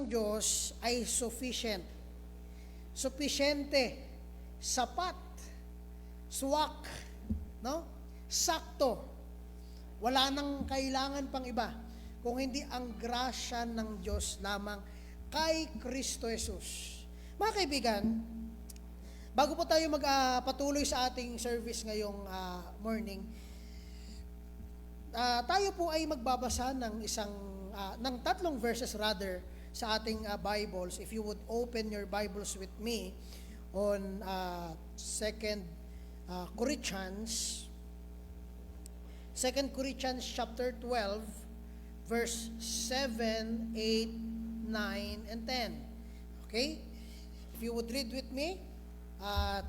Diyos ay sufficient. Sufficiente, sapat, swak, no? Sakto. Wala nang kailangan pang iba kung hindi ang grasya ng Diyos lamang kay Kristo Jesus. Mga kaibigan, bago po tayo magpatuloy sa ating service ngayong morning, tayo po ay magbabasa ng tatlong verses rather sa ating Bibles. If you would open your Bibles with me on 2 Corinthians chapter 12, verse 7, 8, 9, and 10. Okay? If you would read with me, at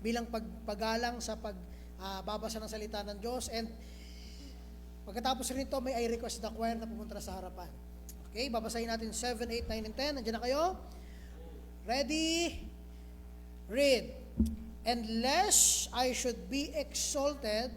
bilang paggalang sa pagbabasa ng salita ng Diyos, and pagkatapos rin ito, may I request the choir na pumunta sa harapan. Okay, babasahin natin 7, 8, 9, and 10. Nandiyan na kayo? Ready? Read. And lest I should be exalted.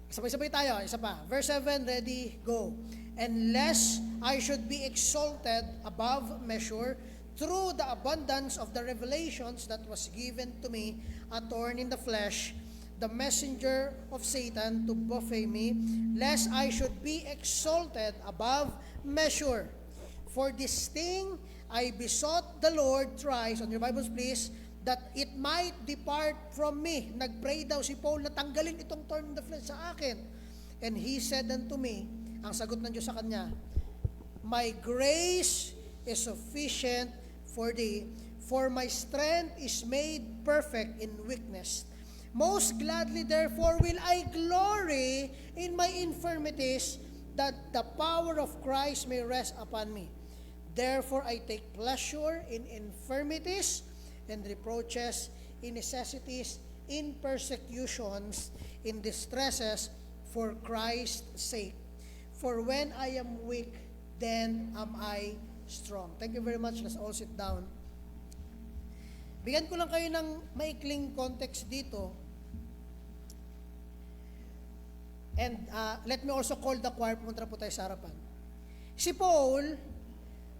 Sabay-sabay tayo. Isa pa. Verse 7, ready, go. And lest I should be exalted above measure through the abundance of the revelations that was given to me, a thorn in the flesh, the messenger of Satan to buffet me, lest I should be exalted above measure. For this thing I besought the Lord thrice, on your Bibles please, that it might depart from me. Nagpray daw si Paul na tanggalin itong thorn in the flesh sa akin. And he said unto me, ang sagot ng Diyos sa kanya, my grace is sufficient for thee, for my strength is made perfect in weakness. Most gladly, therefore, will I glory in my infirmities, that the power of Christ may rest upon me. Therefore, I take pleasure in infirmities and reproaches, in necessities, in persecutions, in distresses, for Christ's sake. For when I am weak, then am I strong. Thank you very much. Let's all sit down. Bigyan ko lang kayo ng maikling context dito. And let me also call the choir. Pumunta po tayo sa harapan. Si Paul,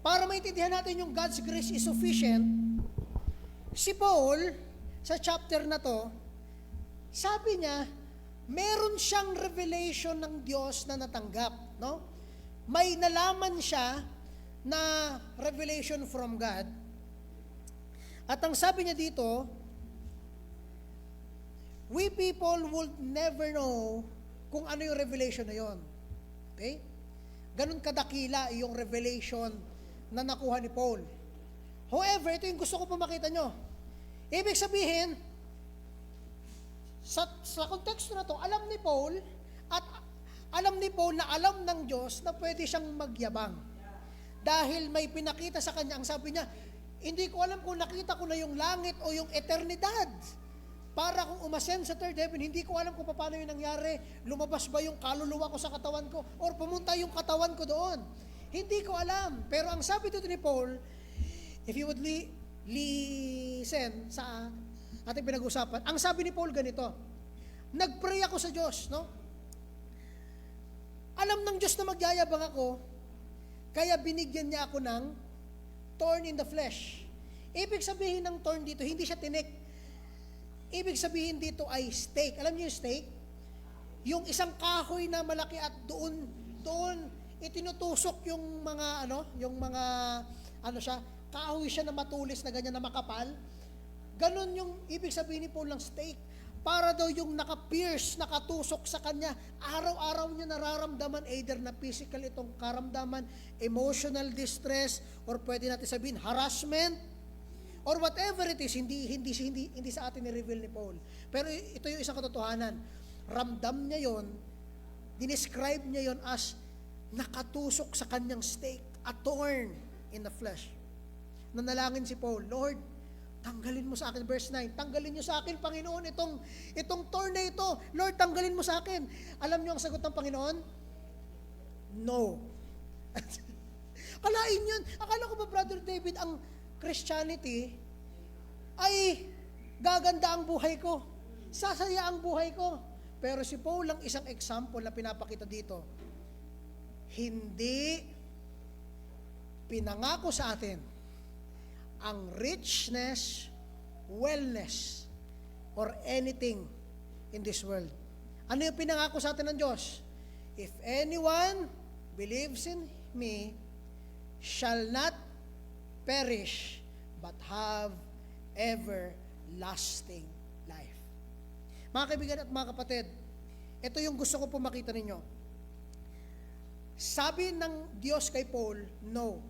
para maintindihan natin yung God's grace is sufficient, si Paul, sa chapter na to, sabi niya, meron siyang revelation ng Diyos na natanggap. No? May nalaman siya na revelation from God. At ang sabi niya dito, we people would never know kung ano yung revelation na yon. Okay? Ganun kadakila yung revelation na nakuha ni Paul. However, ito yung gusto ko pa makita nyo. Ibig sabihin, sa konteksto na to, alam ni Paul na alam ng Diyos na pwede siyang magyabang. Dahil may pinakita sa kanya, ang sabi niya, hindi ko alam kung nakita ko na yung langit o yung eternidad. Para kung umasen sa third heaven, hindi ko alam kung paano yung nangyari. Lumabas ba yung kaluluwa ko sa katawan ko? Or pumunta yung katawan ko doon? Hindi ko alam. Pero ang sabi dito ni Paul, if you would listen sa ating pinag-usapan, ang sabi ni Paul ganito, nagpray ako sa Diyos, no? Alam ng Diyos na magyayabang ako, kaya binigyan niya ako ng thorn in the flesh. Ibig sabihin ng thorn dito, hindi siya tinik. Ibig sabihin dito ay stake. Alam niyo yung stake? Yung isang kahoy na malaki at doon itinutusok yung mga kahoy siya na matulis na ganyan na makapal. Ganon yung ibig sabihin ni Paul ng stake. Para daw yung naka-pierce, nakatusok sa kanya, araw-araw niya nararamdaman either na physical itong karamdaman, emotional distress, or pwede natin sabihin harassment, or whatever it is, hindi sa atin ni-reveal ni Paul. Pero ito yung isang katotohanan. Ramdam niya yon, dinescribe niya yon as nakatusok sa kanyang stake, a thorn in the flesh. Nanalangin si Paul, Lord, tanggalin mo sa akin, verse 9, tanggalin niyo sa akin, Panginoon, itong thorn na ito. Lord, tanggalin mo sa akin. Alam niyo ang sagot ng Panginoon? No. Kalain yun. Akala ko ba, Brother David, ang Christianity ay gaganda ang buhay ko. Sasaya ang buhay ko. Pero si Paul lang isang example na pinapakita dito. Hindi ipinangako sa atin ang richness, wellness, or anything in this world. Ano yung pinangako sa atin ng Diyos? If anyone believes in me, shall not perish, but have everlasting life. Mga kaibigan at mga kapatid, ito yung gusto ko po makita ninyo. Sabi ng Diyos kay Paul, no,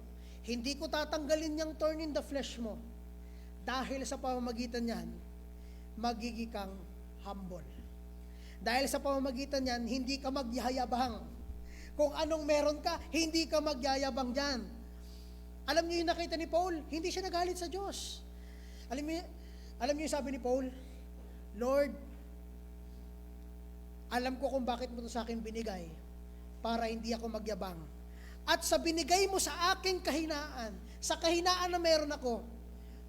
hindi ko tatanggalin yung thorn in the flesh mo. Dahil sa pamamagitan niyan, magiging kang humble. Dahil sa pamamagitan niyan, hindi ka magyayabang. Kung anong meron ka, hindi ka magyayabang dyan. Alam niyo yung nakita ni Paul? Hindi siya nagalit sa Diyos. Alam niyo yung sabi ni Paul? Lord, alam ko kung bakit mo ito sa akin binigay para hindi ako magyabang. At sa binigay mo sa aking kahinaan, sa kahinaan na meron ako,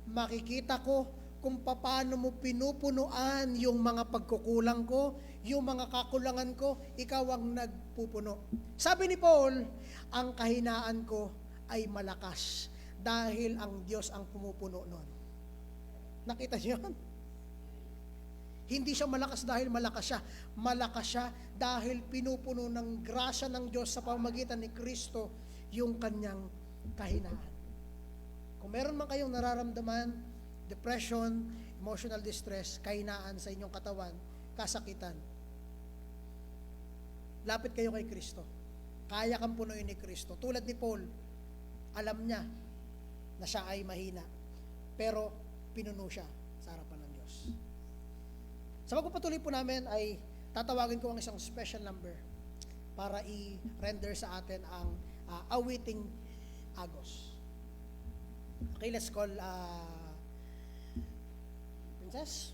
makikita ko kung paano mo pinupunuan yung mga pagkukulang ko, yung mga kakulangan ko, ikaw ang nagpupuno. Sabi ni Paul, ang kahinaan ko ay malakas dahil ang Diyos ang pumupuno nun. Nakita niyo yun? Hindi siya malakas dahil malakas siya. Malakas siya dahil pinupuno ng grasya ng Diyos sa pamamagitan ni Kristo yung kanyang kahinaan. Kung meron man kayong nararamdaman, depression, emotional distress, kahinaan sa inyong katawan, kasakitan, lapit kayo kay Kristo. Kaya kang punuin ni Kristo. Tulad ni Paul, alam niya na siya ay mahina, pero pinuno siya sa harapan ng Diyos. Sa pagpapatuloy po namin ay tatawagin ko ang isang special number para i-render sa atin ang awiting Agos. Okay, let's call Princess.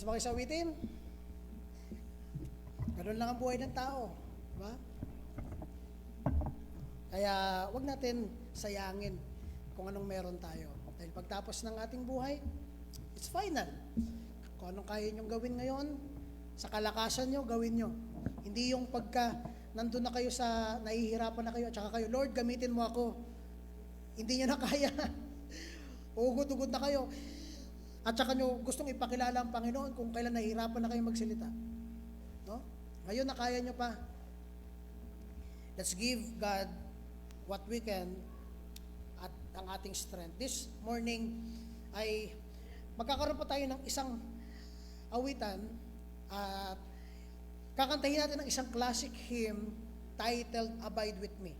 Malas ba kayo sa awitin? Ganun lang ang buhay ng tao. Diba? Kaya wag natin sayangin kung anong meron tayo. Dahil pagtapos ng ating buhay, it's final. Kung anong kaya nyong gawin ngayon, sa kalakasan nyo, gawin nyo. Hindi yung pagka nandun na kayo sa, nahihirapan na kayo, at saka kayo, Lord, gamitin mo ako. Hindi nyo na kaya. Ugod-ugod na kayo. At saka nyo gustong ipakilala ang Panginoon kung kailan nahihirapan na kayo magsalita. No? Ngayon na kaya nyo pa. Let's give God what we can at ang ating strength. This morning ay magkakaroon pa tayo ng isang awitan at kakantahin natin ng isang classic hymn titled Abide With Me.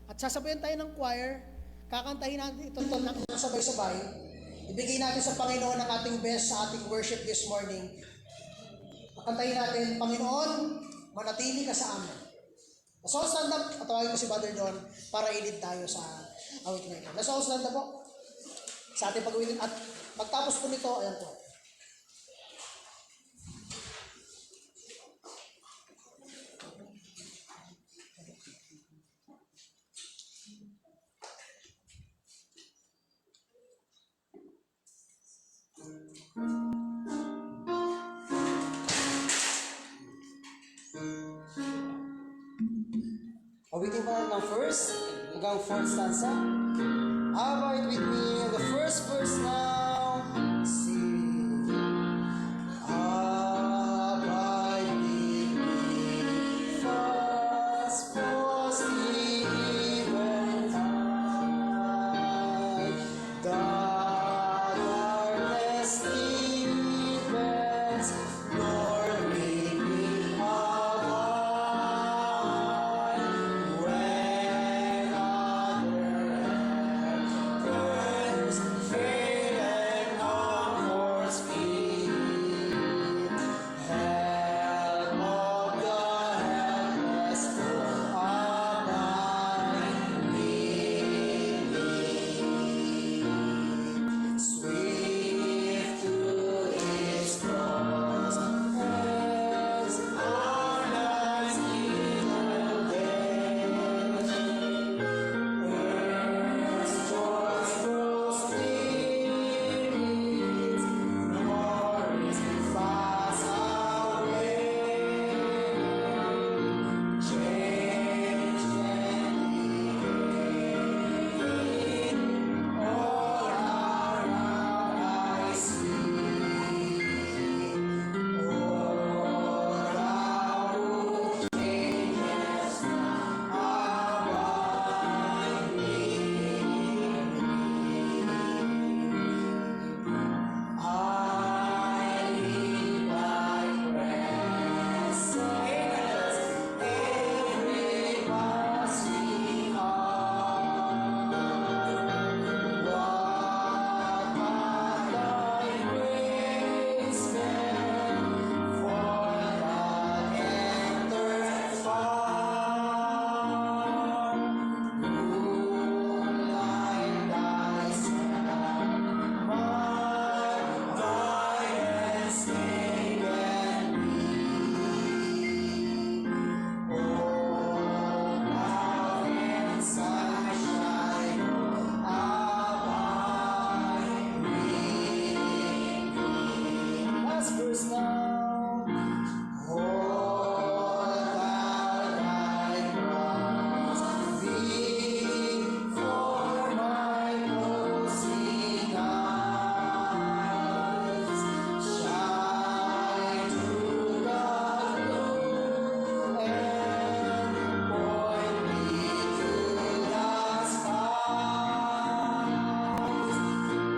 At sasabayan tayo ng choir, kakantahin natin ito ng sabay-sabay. Ibigay natin sa Panginoon ang ating best sa ating worship this morning. Kakantahin natin, Panginoon, manatili ka sa amin. Let's all stand up at tawagin ko si Brother John para i-lead tayo sa awit na ito. Let's all stand up po sa ating pag-awitin. At pagtapos po nito, ayan po. Awitin pa hanggang first, hanggang fourth stanza. Abide with me in the first verse now. Sing. Abide with me, fast was the eventide. The darkness deepens, Lord, make me abide. When other heavens fail and comforts me, help of the helpless, abide with me. Swift to its cross, as our lives little days, earth's joys grow spirits, glories pass away, change and all around I see. All around changes now, abide with me. I live by presence, every passing hour. What hath thy grace meant for that entered far? Moonlight thy strength, my guidance make and be. Oh, cloud and sunshine, abide with me. Last verse now. Hold thou thy cross, thee for my closing eyes. Shine through the gloom and point me to the skies.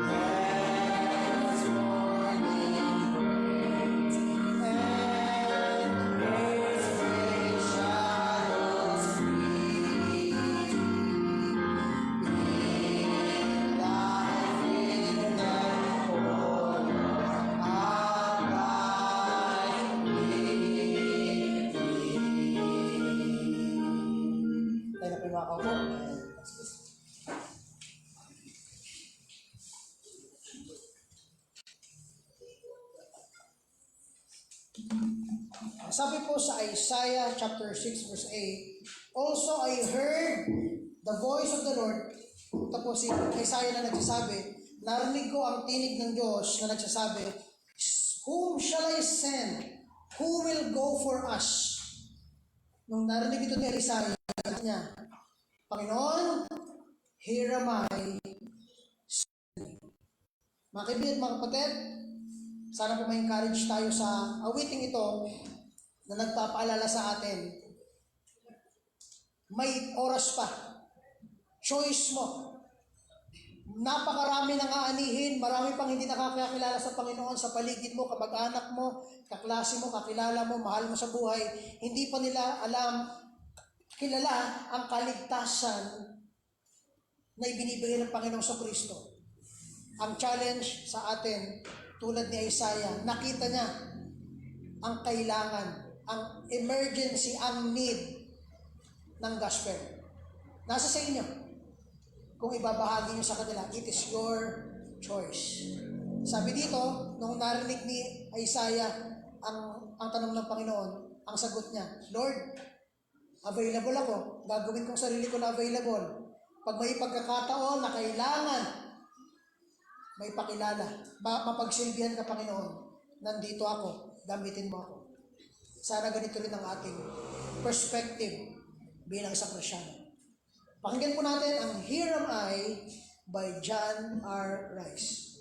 Heaven's morning breaks, and earth's great shadows flee. Life in them, O Lord, abide with me. Tayo na pinakaw po. Sabi po sa Isaiah chapter 6 verse 8, also I heard the voice of the Lord. Tapos si Isaiah na nagsasabi, narinig ko ang tinig ng Diyos na nagsasabi, whom shall I send? Who will go for us? Nung narinig ito ni Isaiah, niya, Panginoon, here am I. Mga kaibigan, mga kapatid, sana po ma-encourage tayo sa awiting ito na nagpapaalala sa atin. May oras pa. Choice mo. Napakarami nang aanihin, marami pang hindi nakakakilala sa Panginoon sa paligid mo, kamag-anak mo, kaklase mo, kakilala mo, mahal mo sa buhay. Hindi pa nila kilala ang kaligtasan na ibinibigay ng Panginoong Kristo. Ang challenge sa atin, tulad ni Isaiah, nakita niya ang kailangan, ang emergency, ang need ng gospel. Nasa sa inyo. Kung ibabahagi niyo sa kanila, it is your choice. Sabi dito, nung narinig ni Isaiah ang tanong ng Panginoon, ang sagot niya, Lord, available ako. Gagawin kong sarili ko na available. Pag may pagkakataon na kailangan, may pakilala, mapagsilbihan ka, Panginoon, nandito ako, gamitin mo ako. Sana ganito rin ang ating perspective bilang isang Kristyano. Pakinggan po natin ang Here Am I by John R. Rice.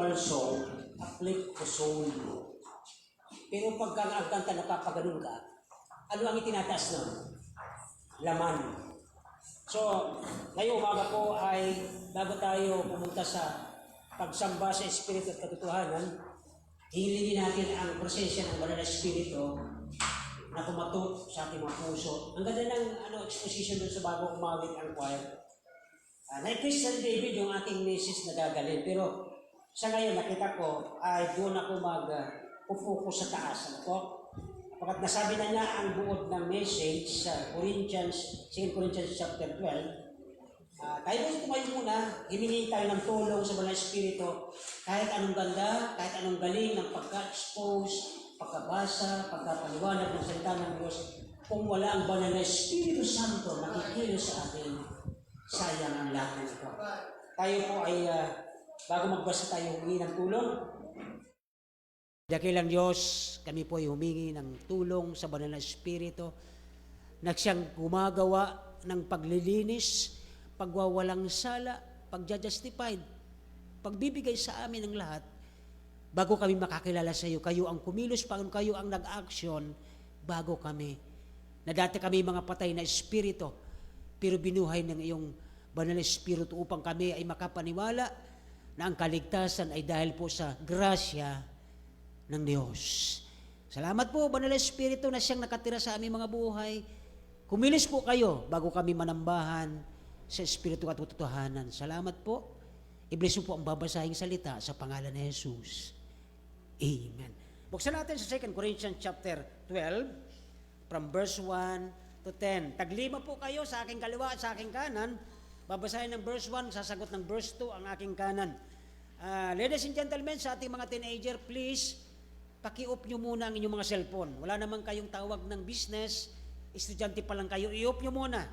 spiritual song, uplift the soul. Pero pagka ang kanta napapaganon ka, ano ang itinataas nun? Laman. So, ngayong umaga po ay bago tayo pumunta sa pagsamba sa Espiritu at katotohanan, hilingin natin ang presensya ng Banal na Espiritu na kumatok sa ating mga puso. Ang ganda ng exposition doon sa bago umawit ang choir. Na Christian David yung ating message na gagalin. Pero sa ngayon nakita ko ay doon ako mag-focus sa taas. Ano po? Pagkat nasabi na niya ang buod ng message sa Corinthians, 2 Corinthians chapter 12, tayo po tumayo muna, himingi tayo ng tulong sa Banal na Espiritu, kahit anong ganda, kahit anong galing ng pagka-expose, pagkabasa, pagkapaliwanag ng salita ng Diyos, kung wala ang Banal na Espiritu Santo nakikilos sa atin, sayang ang lahat nito. Tayo po ay, bago magbasa tayo humingi ng tulong, dakilang Diyos, kami po ay humingi ng tulong sa Banal na Espiritu na siyang gumagawa ng paglilinis, pagwawalang sala, pagja-justified, pagbibigay sa amin ng lahat, bago kami makakilala sa iyo. Kayo ang kumilos, Panginoon, kayo ang nag-action bago kami. Na dati kami mga patay na espiritu, pero binuhay ng iyong Banal na Espiritu upang kami ay makapaniwala na ang kaligtasan ay dahil po sa grasya ng Diyos. Salamat po, Banal na Espiritu, na siyang nakatira sa aming mga buhay. Kumilos po kayo bago kami manambahan sa Espiritu at katotohanan. Salamat po. I-bless mo po ang babasahing salita sa pangalan ni Jesus. Amen. Buksan natin sa 2 Corinthians chapter 12 from verse 1 to 10. Taglima po kayo sa aking kaliwa at sa aking kanan. Babasahin ng verse 1, sasagot ng verse 2 ang aking kanan. Ladies and gentlemen, sa ating mga teenager, please, paki-off nyo muna ang inyong mga cellphone. Wala naman kayong tawag ng business, estudyante pa lang kayo, i-off nyo muna.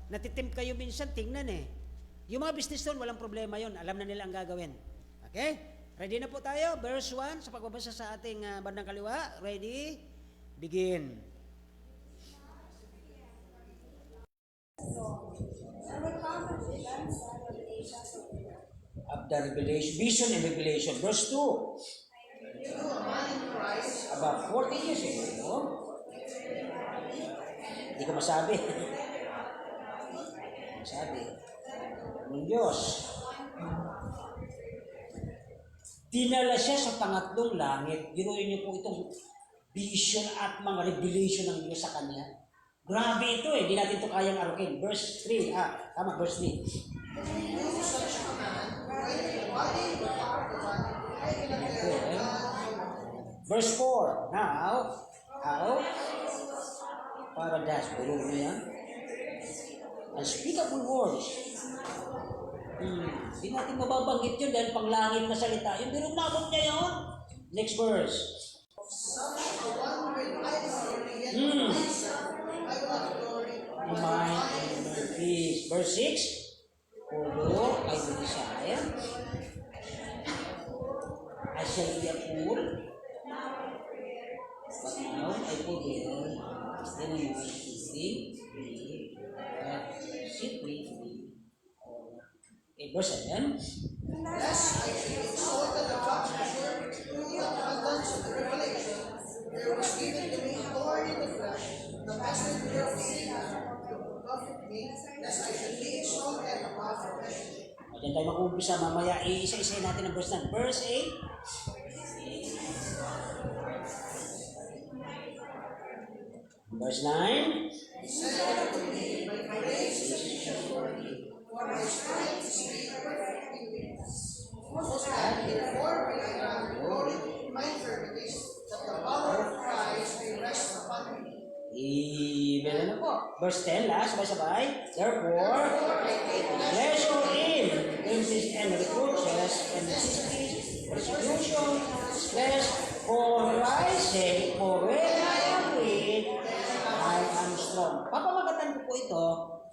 Natitempt kayo minsan, tingnan eh. Yung mga business doon, walang problema yon. Alam na nila ang gagawin. Okay? Ready na po tayo? Verse 1, sa pagbabasa sa ating bandang kaliwa. Ready? Begin. Of the revelation, vision and revelation. Verse 2. About 40 years ago. Hindi ko masabi. Masabi. Ng Diyos. Dinala siya sa pangatlong langit. Ginuin niyo po itong vision at mga revelation ng Diyos sa Kanya. Grabe ito eh. Di natin ito kayang arukin. Verse 3. Tama, verse 3. Okay. Verse 4. Now, how? Paradise. Puro nyo yan. Unspeakable words. Hindi natin mababanggit yun dahil panglangit na salita. Yung birong nabot niya yun. Next verse. Mind and peace. Verse 6. Although I will desire, I shall be a fool, but now I forget, then I might think, sit with me. Verse 7. Lest I should be exalted above measure through the abundance of the revelation, there was given to me thorn in the flesh, the messenger of Satan to buffet me, lest I should be exalted above measure. Diyan tayo mag-uumpisa mamaya. Isa-isa natin ang verse 9. Verse 8. Verse 9. He said unto me, my grace is sufficient for thee, for my strength is made perfect in weakness. So that in form when I have glory in my infirmities, that the power of Christ may rest upon me. Amen. Ano po? Verse 10, last, sabay-sabay. Therefore, pleasure in illnesses and reproaches and necessities, persecution, stress, for Christ's sake, for when I am weak, I am strong. Papamagatan ko po ito,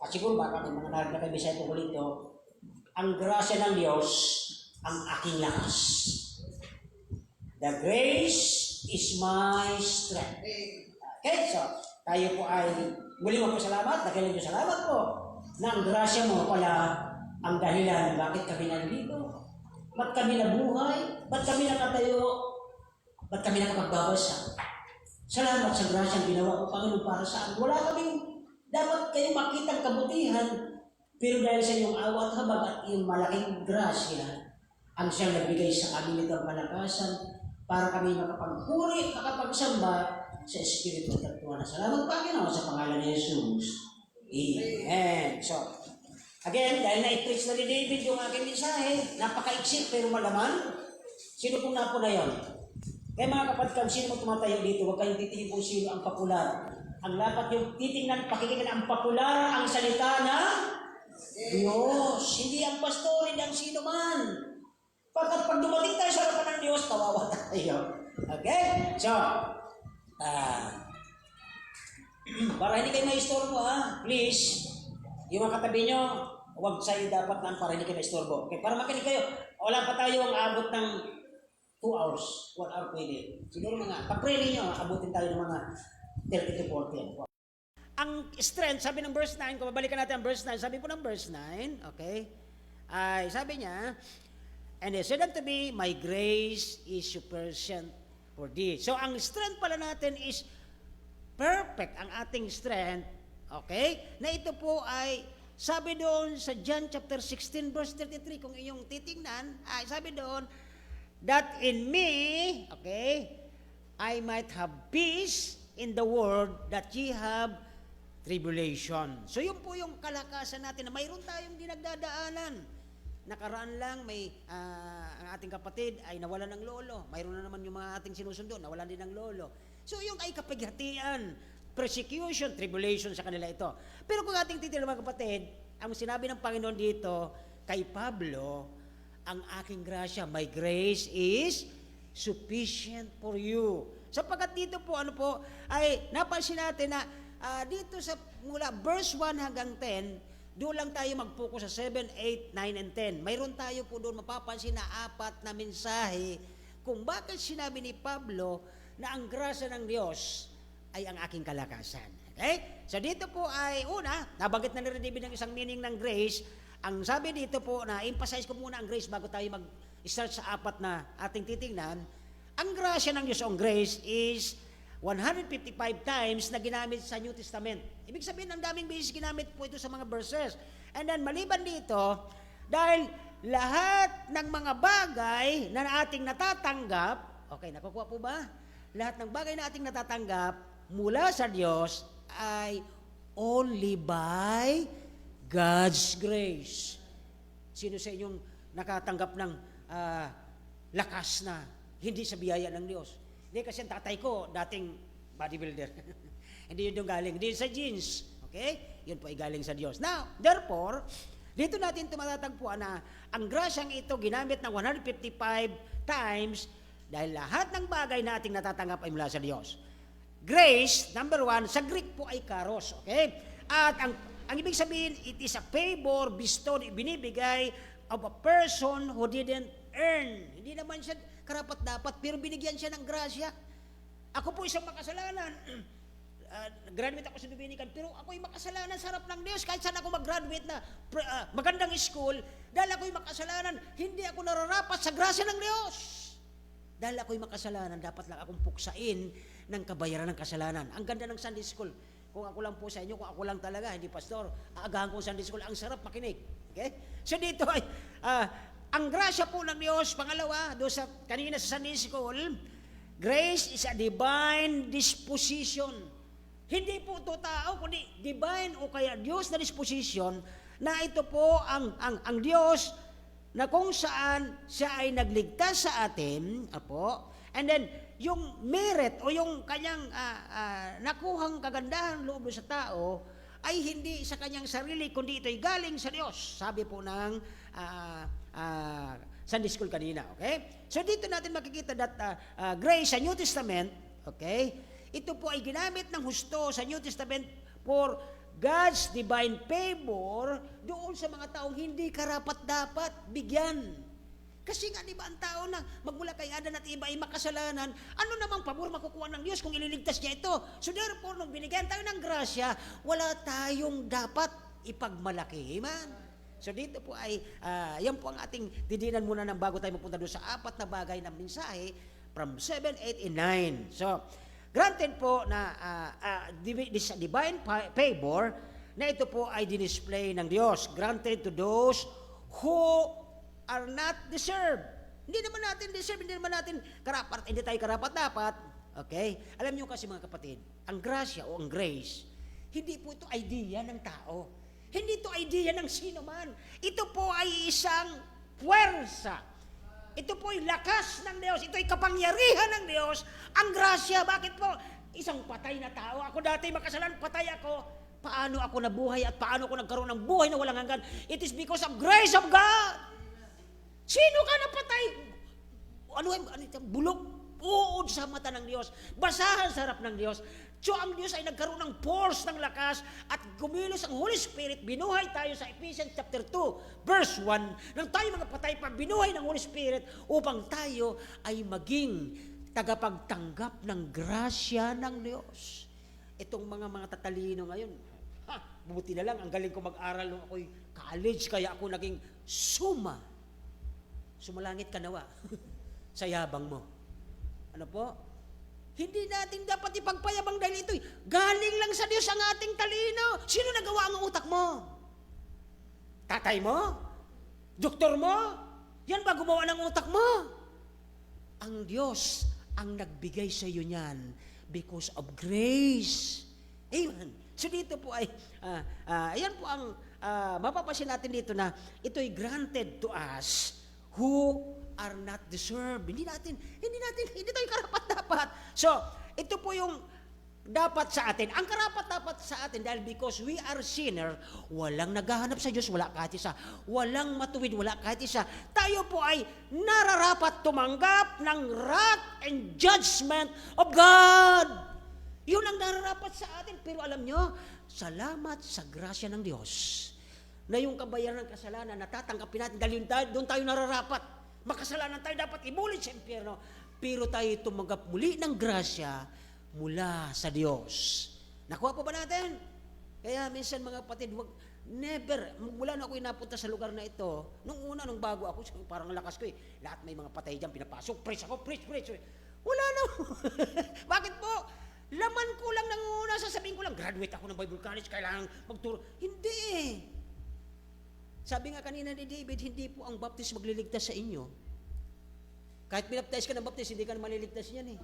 at siguro baka may mga narig na kayo sa tungkol ito, ang grasya ng Diyos, ang aking lakas. The grace is my strength. Okay, so, tayo po ay muli magpasalamat, dakilang Diyos, salamat po na ang grasya mo pala ang dahilan bakit kami nandito. Ba't kami nabuhay? Ba't kami nakatayo? Ba't kami nakapagbabasa? Salamat sa grasyang ginawa ko, Panginoon, para sa amin. Wala kaming dapat kayo makitang kabutihan, pero dahil sa iyong awa at habag at iyong malaking grasya, ang siyang nagbigay sa amin itong palakasan para kami makapagpuri, makapagsamba sa Espiritu at Katuwanan. Salamat, Panginoon, sa pangalan ni Jesus. Amen. So, again, dahil na-preach na ni David yung aking mensahe, napaka-exit pero malaman. Sino pong napo na yun? Kaya mga kapatid, sino mo tumatayo dito, huwag kayong titingin kung sino ang popular. Ang dapat yung titingnan, pakikinggan ang popular, ang salita na Diyos. Hindi ang pastor, hindi ang sino man. Pagkat pag dumating tayo sa harapan ng Diyos, kawawa tayo. Okay? So, para hindi kayo maistorbo, please, yung mga katabi nyo, huwag sa'yo dapat na para hindi kayo maistorbo. Okay, para makinig kayo. Wala pa tayo ang abot ng 2 hours. 1 hour pwede. Siguro pag-pray ninyo, abutin tayo ng mga 30 to 40. Ang strength, sabi ng verse 9, kung babalikan natin ang verse 9, sabi po ng verse 9, okay, ay sabi niya, and he said unto me, my grace is sufficient for thee. So, ang strength pala natin is perfect, ang ating strength, okay, na ito po ay, sabi doon sa John chapter 16, verse 33, kung inyong titingnan, ay sabi doon, that in me, okay, I might have peace in the world that ye have tribulation. So yun po yung kalakasan natin na mayroon tayong dinagdadaanan. Nakaraan lang ang ating kapatid ay nawalan ng lolo. Mayroon na naman yung mga ating sinusundo, nawalan din ng lolo. So yung ay kapighatian, persecution, tribulation sa kanila ito. Pero kung ating titignan mga kapatid, ang sinabi ng Panginoon dito kay Pablo, ang aking grasya, my grace is sufficient for you. Sapagkat dito po, ay napansin natin na dito sa mula verse 1 hanggang 10, doon lang tayo mag-focus sa 7, 8, 9, and 10. Mayroon tayo po doon mapapansin na 4 na mensahe kung bakit sinabi ni Pablo na ang grasya ng Diyos ay ang aking kalakasan. Okay? So dito po ay una, nabanggit na ni David ng isang meaning ng grace. Ang sabi dito po na emphasize ko muna ang grace bago tayo mag-start sa 4 na ating titingnan. Ang grasya ng Diyos, ang grace is 155 times na ginamit sa New Testament. Ibig sabihin, ang daming beses ginamit po ito sa mga verses. And then, maliban dito, dahil lahat ng mga bagay na ating natatanggap, okay, nakukuha po ba? Lahat ng bagay na ating natatanggap mula sa Diyos ay only by God's grace. Sino sa inyong nakatanggap ng lakas na hindi sa biyaya ng Diyos? Hindi kasi ang tatay ko, dating bodybuilder. Hindi yun yung galing. Hindi yun sa genes. Okay? Yun po ay galing sa Diyos. Now, therefore, dito natin matatagpuan na ang grasyang ito ginamit ng 155 times dahil lahat ng bagay na ating natatanggap ay mula sa Diyos. Grace, number 1, sa Greek po ay karos. Okay? At ang ibig sabihin, it is a favor bestowed, binibigay of a person who didn't earn. Hindi naman siya karapat-dapat, pero binigyan siya ng grasya. Ako po isang makasalanan. Graduate ako sa Dominican, pero ako'y makasalanan sa harap ng Diyos. Kahit saan ako mag-graduate na magandang school, dahil ako'y makasalanan, hindi ako nararapat sa grasya ng Diyos. Dahil ako'y makasalanan, dapat lang akong puksain ng kabayaran ng kasalanan. Ang ganda ng Sunday School. Kung ako lang po sa inyo, kung ako lang talaga, hindi pastor, aagahan ko Sunday School, ang sarap makinig. Okay? So dito ay, ang grasya po ng Diyos, pangalawa, doon sa kanina sa Sunday School, grace is a divine disposition. Hindi po ito tao, kundi divine o kaya Diyos na disposition, na ito po ang Diyos na kung saan siya ay nagligtas sa atin, and then yung merit o yung kanyang nakuhang kagandahan loob sa tao ay hindi sa kanyang sarili, kundi ito'y galing sa Diyos. Sabi po ng Sunday School kanina, okay? So dito natin makikita that grace sa New Testament, okay? Ito po ay ginamit ng husto sa New Testament for God's divine favor doon sa mga taong hindi karapat-dapat bigyan. Kasi nga, di ba, ang tao na magmula kay Adan at iba ay makasalanan, ano namang pabor makukuha ng Diyos kung ililigtas niya ito? So therefore, nung binigyan tayo ng grasya, wala tayong dapat ipagmalaki. Amen? So dito po ay, yan po ang ating didinan muna ng bago tayo mapunta doon sa apat na bagay na mensahe from 7, 8, and 9. So, granted po na divine favor na ito po ay dinisplay ng Diyos. Granted to those who are not deserved. Hindi naman natin deserve, hindi naman natin karapat, hindi tayo karapat-dapat. Okay? Alam niyo kasi mga kapatid, ang grasya o ang grace, hindi po ito idea ng tao. Hindi ito idea ng sino man. Ito po ay isang puwersa. Ito po ay lakas ng Diyos. Ito ay kapangyarihan ng Diyos. Ang grasya, bakit po? Isang patay na tao. Ako dati makasalan, patay ako. Paano ako nabuhay at paano ako nagkaroon ng buhay na walang hanggan? It is because of grace of God. Sino ka napatay? Ano ito? Bulok? Uod sa mata ng Diyos. Basahan sa harap ng Diyos. So ang Diyos ay nagkaroon ng force ng lakas at gumilos ang Holy Spirit. Binuhay tayo sa Ephesians chapter 2, verse 1. Nang tayo mga patay pa, binuhay ng Holy Spirit upang tayo ay maging tagapagtanggap ng grasya ng Diyos. Itong mga tatalino ngayon, buti na lang, ang galing ko mag-aral nung ako'y college, kaya ako naging sumalangit ka nawa sa yabang mo. Ano po? Hindi natin dapat ipagpayabang dahil ito'y galing lang sa Diyos ang ating talino. Sino nagawa ang utak mo? Tatay mo? Doktor mo? Yan ba gumawa ng utak mo? Ang Diyos ang nagbigay sa iyo niyan because of grace. Amen. So dito po ay, ayan po ang mapapasin natin dito na ito'y granted to us who are not deserved. Hindi tayo karapat-dapat. So, ito po yung dapat sa atin. Ang karapat-dapat sa atin dahil because we are sinner, walang naghahanap sa Diyos, wala kahit isa. Walang matuwid, wala kahit isa. Tayo po ay nararapat tumanggap ng wrath and judgment of God. Yun ang nararapat sa atin. Pero alam nyo, salamat sa grasya ng Diyos na yung kabayaran ng kasalanan natatanggapin natin dahil doon tayo nararapat. Makasalanan tayo, dapat ibulit sa impyerno. Pero tayo tumanggap muli ng grasya mula sa Diyos. Nakuha pa ba natin? Kaya minsan mga kapatid, mula na ako napunta sa lugar na ito, nung bago ako, parang lakas ko lahat may mga patay dyan, pinapasok, preach ako, preach. Wala na. Bakit po? Laman ko lang nang una, sasabihin ko lang, graduate ako ng Bible College, kailangan magturo. Hindi. Sabi nga kanina ni David, hindi po ang baptist magliligtas sa inyo. Kahit binaptize ka ng baptist, hindi ka na maliligtas yan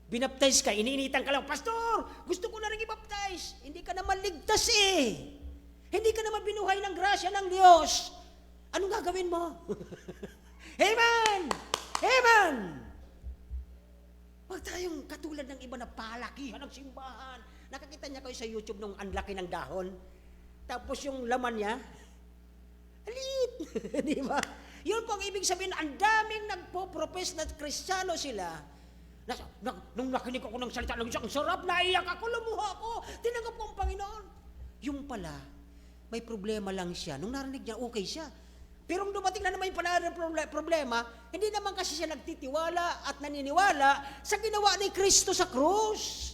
Binaptize ka, iniinitan ka lang, Pastor, gusto ko na rin i-baptize. Hindi ka na maligtas Hindi ka na mabinuhay ng grasya ng Diyos. Anong gagawin mo? Amen! Amen! Huwag tayong katulad ng iba na palakihan ng simbahan. Nakakita niya kayo sa YouTube nung anlaki ng dahon. Tapos yung laman niya, alit. Di ba? Yun po ang ibig sabihin, ang daming nagpo-profess na Kristiyano sila. Nung nakinig ako ng salita ng Diyos, ang sarap, naiyak ako, lumuha ako, tinanggap ko ang Panginoon. Yung pala, may problema lang siya. Nung narinig niya, okay siya. Pero nung dumating na naman yung problema, hindi naman kasi siya nagtitiwala at naniniwala sa ginawa ni Kristo sa krus.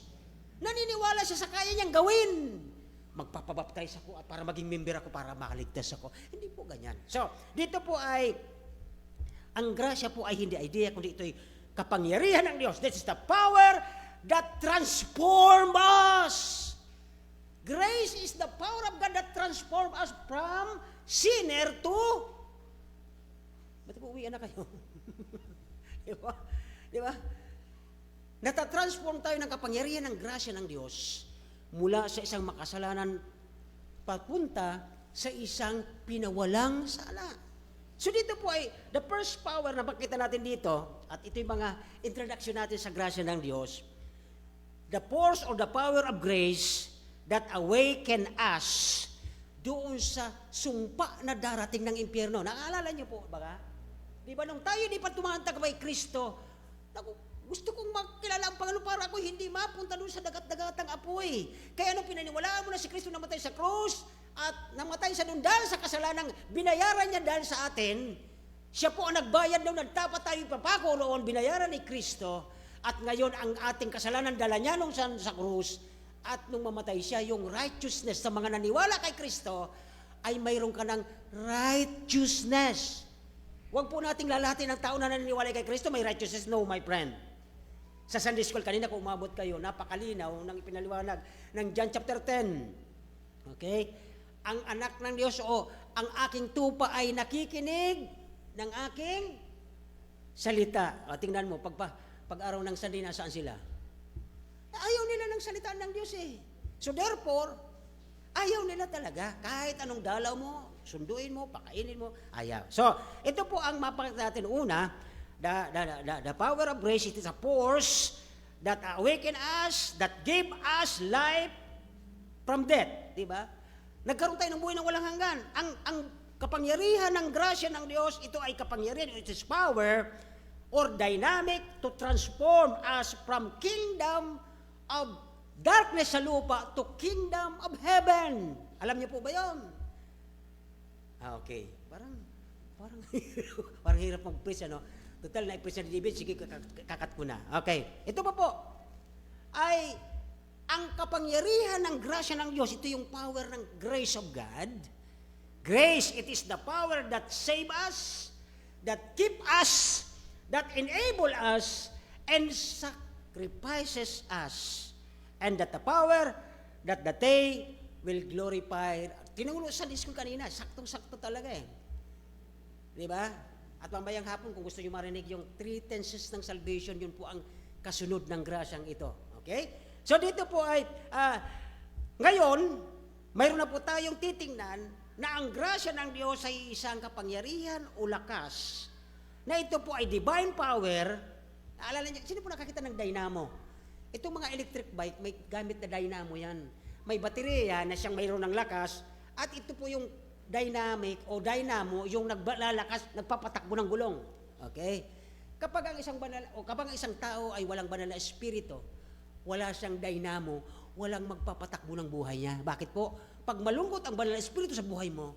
Naniniwala siya sa kaya niyang gawin. Magpapabaptize ako at para maging member ako, para makaligtas ako. Hindi po ganyan. So, dito po ay, ang grasya po ay hindi idea, kundi ito ay kapangyarihan ng Diyos. This is the power that transforms us. Grace is the power of God that transforms us from sinner to... Ba't po uwian na kayo? Di ba? Natatransform tayo ng kapangyarihan ng grasya ng Diyos mula sa isang makasalanan papunta sa isang pinawalang sala. So dito po ay the first power na makita natin dito, at ito yung mga introduction natin sa grasya ng Diyos, the force or the power of grace that awaken us doon sa sumpa na darating ng impyerno. Naalala niyo po, baga? Di ba nung tayo di pa tumantag kay Kristo, gusto kong makilala ang Panginoon para ako hindi mapunta doon sa dagat-dagatang apoy. Kaya nung pinaniwalaan mo na si Kristo namatay sa krus at namatay sa doon dahil sa kasalanang binayaran niya dahil sa atin, siya po ang nagbayad doon at dapat tayo ipapako roon, binayaran ni Kristo, at ngayon ang ating kasalanan dala niya nung sa krus, at nung mamatay siya, yung righteousness sa mga naniwala kay Kristo ay mayroon ka ng righteousness. Huwag po nating lalahatin ng tao na naniniwala kay Kristo, may righteousness. No, my friend. Sa Sunday School, kanina kung umabot kayo, napakalinaw ng ipinaliwanag ng John chapter 10. Okay? Ang anak ng Diyos o ang aking tupa ay nakikinig ng aking salita. O, tingnan mo, pag araw ng Sunday, nasaan sila? Ayaw nila ng salita ng Diyos eh. So therefore, ayaw nila talaga. Kahit anong dalaw mo, sunduin mo, pakainin mo, ayaw. So, ito po ang mapakita natin. Una, the power of grace, it is a force that awaken us, that give us life from death. Diba? Nagkaroon tayo ng buhay ng walang hanggan. Ang kapangyarihan ng grasya ng Diyos, ito ay kapangyarihan, it is power or dynamic to transform us from kingdom of darkness sa lupa to kingdom of heaven. Alam niyo po ba yun? Okay. Parang parang hirap mag-preach, ano? Total, na-preach na David, sige, kakat ko na. Okay. Ito pa po, ay ang kapangyarihan ng grasya ng Diyos, ito yung power ng grace of God. Grace, it is the power that save us, that keep us, that enable us, and sacrifices us. And that the power that the day will glorify. Tinulo sa disco kanina, saktong-sakto talaga eh. Di ba? At mamayang hapon, kung gusto nyo marinig yung 3 tenses ng salvation, yun po ang kasunod ng grasyang ito. Okay? So dito po ay, ngayon, mayroon na po tayong titingnan na ang grasya ng Diyos ay isang kapangyarihan o lakas, na ito po ay divine power. Naalala niyo, sino po nakakita ng dynamo? Itong mga electric bike, may gamit na dynamo yan. May baterya na siyang mayroon ng lakas, at ito po yung dynamic o dynamo, yung naglalakas, nagpapatakbo ng gulong. Okay? Kapag ang isang tao ay walang banal na espiritu, wala siyang dynamo, walang magpapatakbo ng buhay niya. Bakit po? Pag malungkot ang banal na espiritu sa buhay mo,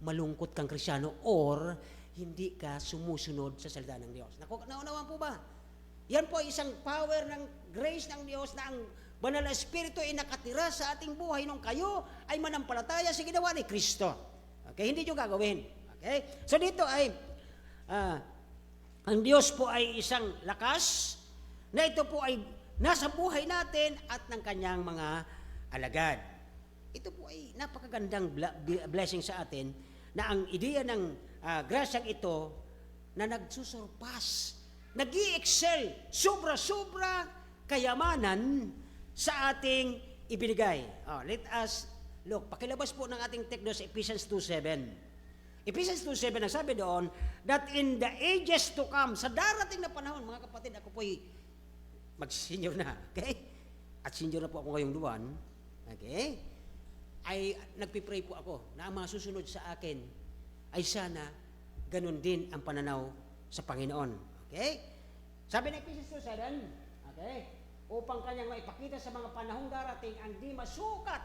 malungkot kang Kristyano or hindi ka sumusunod sa salita ng Diyos. Naunawaan po ba? Yan po isang power ng grace ng Diyos na ang banal na espiritu ay nakatira sa ating buhay nung kayo ay manampalataya sa ginawa ni Kristo. Okay? Hindi nyo gagawin. Okay? So dito ay, ang Diyos po ay isang lakas na ito po ay nasa buhay natin at ng kanyang mga alagad. Ito po ay napakagandang blessing sa atin na ang ideya ng grasyang ito na nagsusurpass, nag-i-excel, sobra-sobra kayamanan sa ating ibinigay. Let us look. Pakilabas po ng ating text sa Ephesians 2:7. Ephesians 2:7, ang sabi doon, that in the ages to come, sa darating na panahon, mga kapatid, ako po'y mag-senior na, okay? At senior na po ako ngayong buwan, okay? Ay nagpipray po ako na ang mga susunod sa akin ay sana ganun din ang pananaw sa Panginoon. Okay? Sabi ng Ephesians 2:7, okay? Upang kanyang maipakita sa mga panahong darating ang di masukat.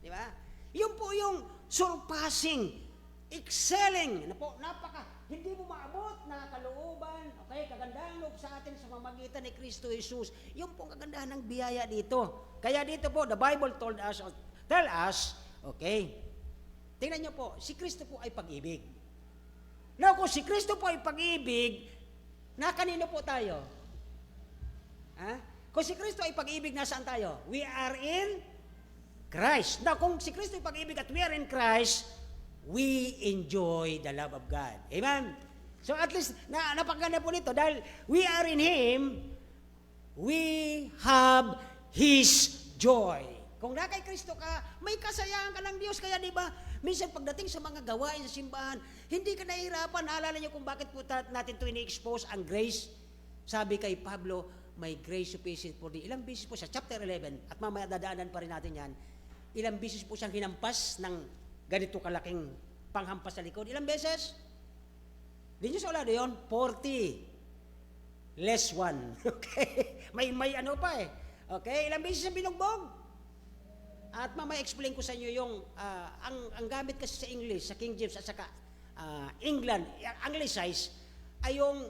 Di ba? Yun po yung surpassing, excelling, hindi mo maabot na kalooban, okay, kagandahang loob sa atin sa mamagitan ni Kristo Jesus. Yun po ang kagandahan ng biyaya dito. Kaya dito po, the Bible tell us, okay, tingnan nyo po, si Kristo po ay pag-ibig. Now, kung si Kristo po ay pag-ibig, na kanino po tayo? Kung si Kristo ay pag-ibig, nasaan tayo? We are in Christ. Now, kung si Kristo ay pag-ibig at we are in Christ, we enjoy the love of God. Amen? So at least, napakaganda po nito, dahil we are in Him, we have His joy. Kung na kay Kristo ka, may kasayahan ka ng Diyos. Kaya di ba, minsan pagdating sa mga gawain sa simbahan, hindi ka nahihirapan. Naalala niyo kung bakit po natin ito ini-expose ang grace? Sabi kay Pablo, may grace sufficient for thee. Ilang beses po sa chapter 11, at mamaya dadaanan pa rin natin yan, ilang beses po siyang hinampas ng ganito kalaking panghampas sa likod. Ilang beses? Di nyo sa ulado yun? 40 less 1. Okay? May ano pa eh. Okay? Ilang beses siya binugbog? At mamaya explain ko sa inyo yung, ang gamit kasi sa English, sa King James at saka England, Anglicized, ay yung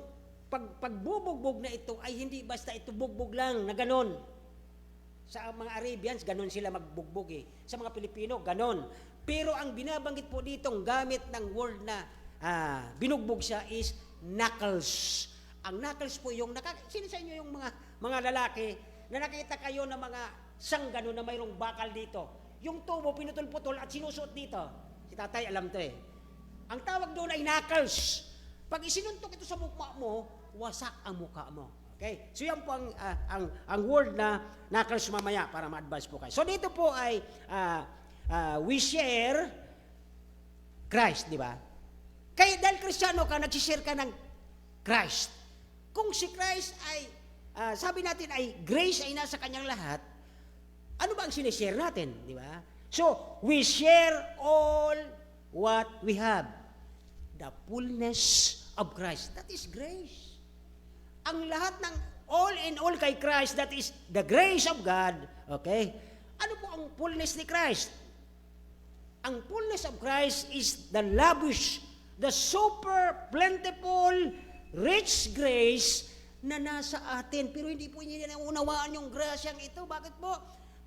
pagbubugbog na ito ay hindi basta ito bugbog lang na ganon. Sa mga Arabians, ganon sila magbugbog eh. Sa mga Pilipino, ganon. Pero ang binabanggit po ditong gamit ng word na binugbog siya is knuckles. Ang knuckles po yung, sino sa inyo yung mga lalaki na nakita kayo ng mga sanggano na mayroong bakal dito? Yung tubo, pinutol-putol at sinusuot dito. Si tatay, alam to eh. Ang tawag doon ay knuckles. Pag isinuntok ito sa mukha mo, wasak ang mukha mo. Okay? So yan po ang word na knuckles mamaya para ma-advance po kayo. So dito po ay we share Christ, di ba? Kaya dahil Kristiyano ka, nagsishare ka ng Christ. Kung si Christ ay, sabi natin ay grace ay nasa kanyang lahat, ano ba ang sinishare natin, di ba? So, we share all what we have. The fullness of Christ. That is grace. Ang lahat ng all in all kay Christ, that is the grace of God. Okay? Ano po ang fullness ni Christ? Ang fullness of Christ is the lavish, the super plentiful, rich grace na nasa atin. Pero hindi po niya naunawaan yung grasyang ito. Bakit po?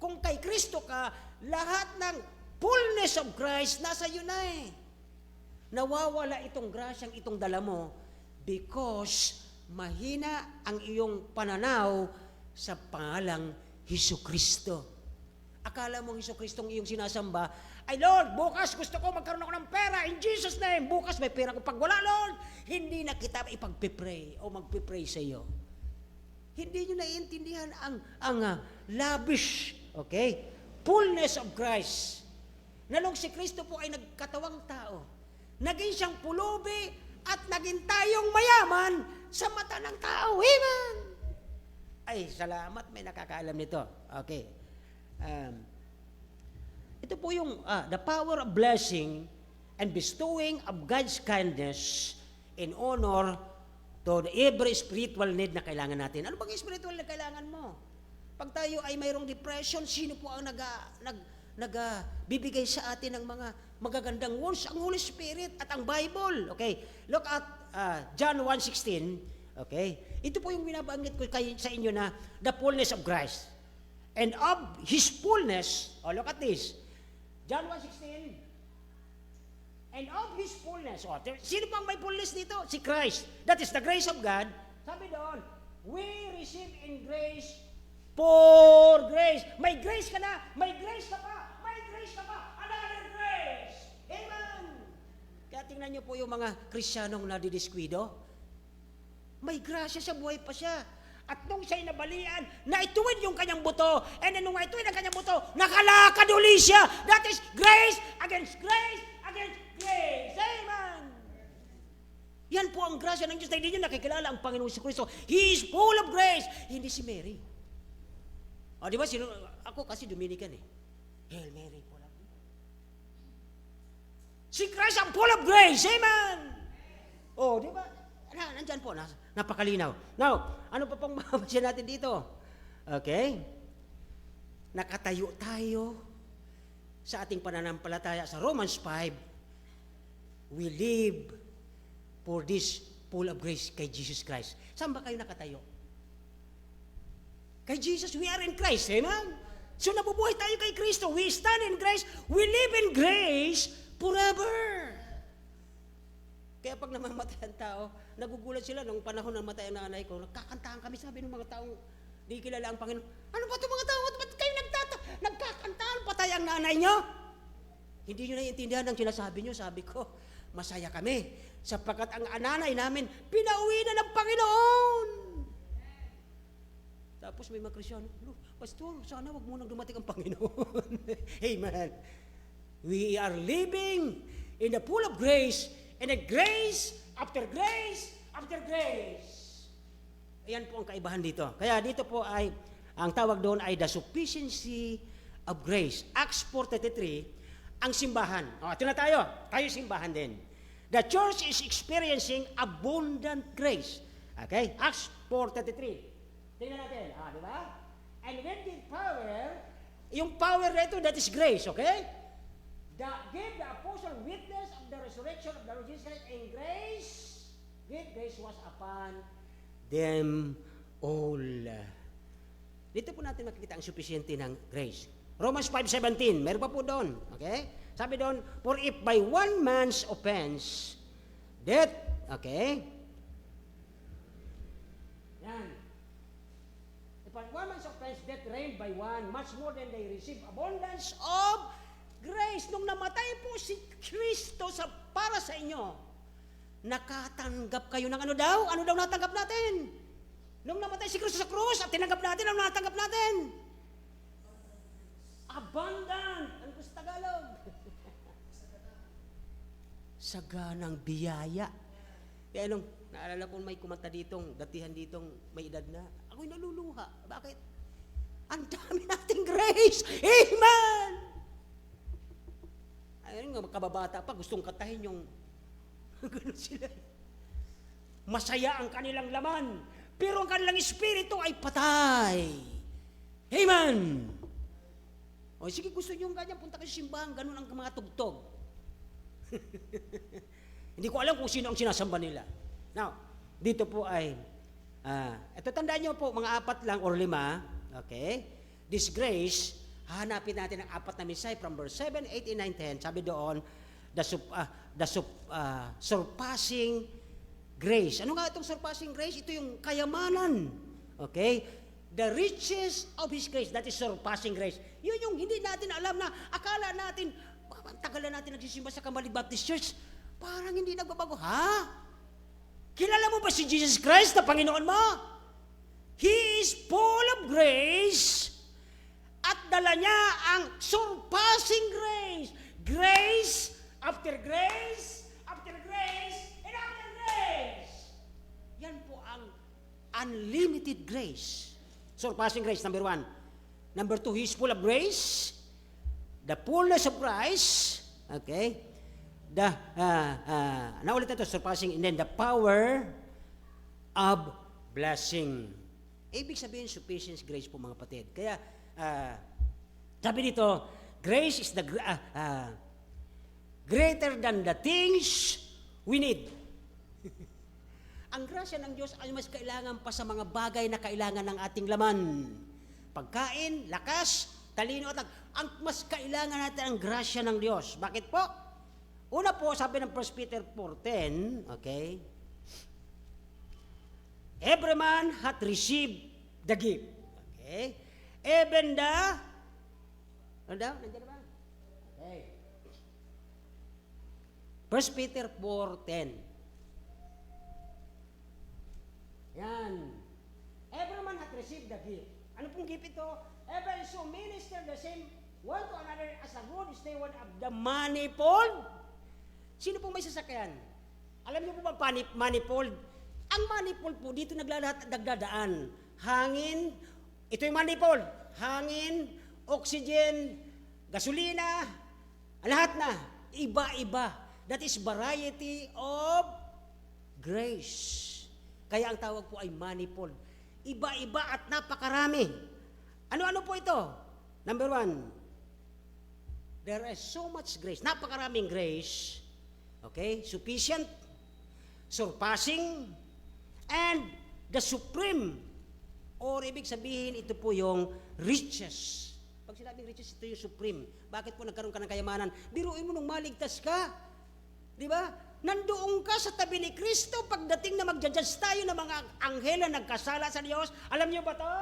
Kung kay Kristo ka, lahat ng fullness of Christ nasa iyo na eh. Nawawala itong grasyang itong dala mo because mahina ang iyong pananaw sa pangalang Hesukristo. Akala mo Hesukristo ang iyong sinasamba, ay Lord, bukas gusto ko magkaroon ako ng pera in Jesus name. Bukas may pera ko. Pag wala, Lord, hindi na kita ipagpipray o magpipray sa iyo. Hindi nyo naiintindihan ang lavish, okay, fullness of Christ. Na nung si Kristo po ay nagkatawang tao, naging siyang pulubi at naging tayong mayaman sa mata ng tao. Amen! Ay, salamat, may nakakaalam nito. Okay. Ito po yung the power of blessing and bestowing of God's kindness in honor to every spiritual need na kailangan natin. Ano bang spiritual na kailangan mo? Pag tayo ay mayroong depression, sino po ang bibigay sa atin ng mga magagandang words? Ang Holy Spirit at ang Bible. Okay? Look at John 1:16. Okay? Ito po yung binabanggit ko sa inyo na the fullness of Christ. And of His fullness, look at this. John 1:16. And of His fullness. Sino pang may fullness dito? Si Christ. That is the grace of God. Sabi doon, we receive in grace for grace. May grace ka na. May grace ka pa. May grace ka pa. Another grace. Amen. Kaya tingnan niyo po yung mga Kristiyanong nadidisquido. May grasya sa buhay pa siya. At nung siya'y nabalian, naituwid yung kanyang buto. And then nung naituwid ang kanyang buto, nakalakad uli siya. That is grace against grace against grace. Amen. Yan po ang grasya ng Diyos na hindi niyo nakikilala ang Panginoon si Kristo. He is full of grace. Hindi si Mary. Di ba? Ako kasi Dominican eh. Hail Mary, full of grace. Si Christ ang full of grace. Amen. Di ba? Nandyan po, napakalinaw. Now, ano pa pang mabasya natin dito? Okay? Nakatayo tayo sa ating pananampalataya sa Romans 5. We live for this full of grace kay Jesus Christ. Saan ba kayo nakatayo? Kay Jesus, we are in Christ. Amen? So nabubuhay tayo kay Kristo. We stand in grace. We live in grace forever. Kaya pag namamatay ang tao, nagugulat sila nung panahon ng matay ang nanay ko, nagkakantahan kami, sabi ng mga taong di kilala ang Panginoon. Ano ba ito mga tao? Ba't kayo nagkakantahan? Patay ang nanay nyo? Hindi nyo naiintindihan ang sinasabi nyo. Sabi ko, masaya kami sapagkat ang nanay namin, pinauwi na ng Panginoon. Tapos may mga Kristyano, Pastor, sana wag munang dumating ang Panginoon. Amen. We are living in the full of grace, and a grace after grace after grace. Ayan po ang kaibahan dito. Kaya dito po ay, ang tawag doon ay the sufficiency of grace. Acts 4:33, ang simbahan. Ito na tayo. Tayo simbahan din. The church is experiencing abundant grace. Okay? Acts 4:33. Tingnan natin. Di ba? And when the power, yung power rito, that is grace. Okay? Gave the apostle witness of the resurrection of the Lord Jesus Christ, and grace was upon them all. Dito po natin makikita ang sufficiency ng grace. Romans 5:17, meron pa po doon. Okay? Sabi doon, for if by one man's offense, death, okay? Yan. If by one man's offense, death reigned by one, much more than they receive abundance of grace. Nung namatay po si Kristo para sa inyo, nakatanggap kayo ng ano daw? Ano daw natanggap natin? Nung namatay si Kristo sa krus at tinanggap natin, ano natanggap natin? Abundant. Ano po sa Tagalog? Saganang biyaya. Kaya nung naalala ko may kumanta ditong, datihan ditong may edad na, ako'y naluluha. Bakit? Ang dami nating grace. Amen! Ayun nga, kababata pa, gustong katahin yung gano'n sila. Masaya ang kanilang laman, pero ang kanilang espiritu ay patay. Amen! O sige, gusto nyo ganyan, punta kayo sa simbahan, ganun ang mga tugtog. Hindi ko alam kung sino ang sinasamba nila. Now, dito po ay, ito tandaan nyo po, mga 4 lang or 5, okay? This grace, hahanapin natin ang 4 na misay from verse 7, 8, 9, 10. Sabi doon, the surpassing grace. Ano nga itong surpassing grace? Ito yung kayamanan. Okay? The riches of His grace, that is surpassing grace. Yun yung hindi natin alam na, akala natin, tagal na natin nagsisimba sa Kamalig Baptist Church, parang hindi nagbabago. Ha? Kilala mo ba si Jesus Christ na Panginoon mo? He is full of grace at dala niya ang surpassing grace. Grace, after grace, after grace, and after grace. Yan po ang unlimited grace. Surpassing grace, number 1. Number 2, He is full of grace. The fullness of Christ. Okay? Naulit na ito, surpassing, and then the power of blessing. Ibig sabihin, sufficient grace po mga kapatid. Kaya, sabi dito, grace is the greater than the things we need. Ang grasya ng Diyos ay mas kailangan pa sa mga bagay na kailangan ng ating laman. Pagkain, lakas, talino, at ang mas kailangan natin ang grasya ng Diyos. Bakit po? Una po, sabi ng 1 Peter 4:10, okay? Every man hath received the gift. Okay? Even the, ano daw? Nandiyan ba? Okay. 1 Peter 4:10. Yan. Every man hath received the gift. Ano pong gift ito? Even so minister the same one to another as a good steward of the manifold. Sino pong may sasakyan? Alam niyo po ba manifold? Ang manifold po, dito nagdadaan. Hangin, ito yung manifold. Hangin, oxygen, gasolina, lahat na. Iba-iba. That is variety of grace. Kaya ang tawag po ay manifold. Iba-iba at napakarami. Ano-ano po ito? Number 1, there is so much grace. Napakaraming grace. Okay? Sufficient, surpassing, and the supreme. Or ibig sabihin, ito po yung riches. Pag sinabing riches, ito yung supreme. Bakit po nagkaroon ka ng kayamanan? Biruin mo nung maligtas ka. Di ba? Nandoon ka sa tabi ni Kristo pagdating na magja-judge tayo ng mga anghel na nagkasala sa Diyos. Alam niyo ba to?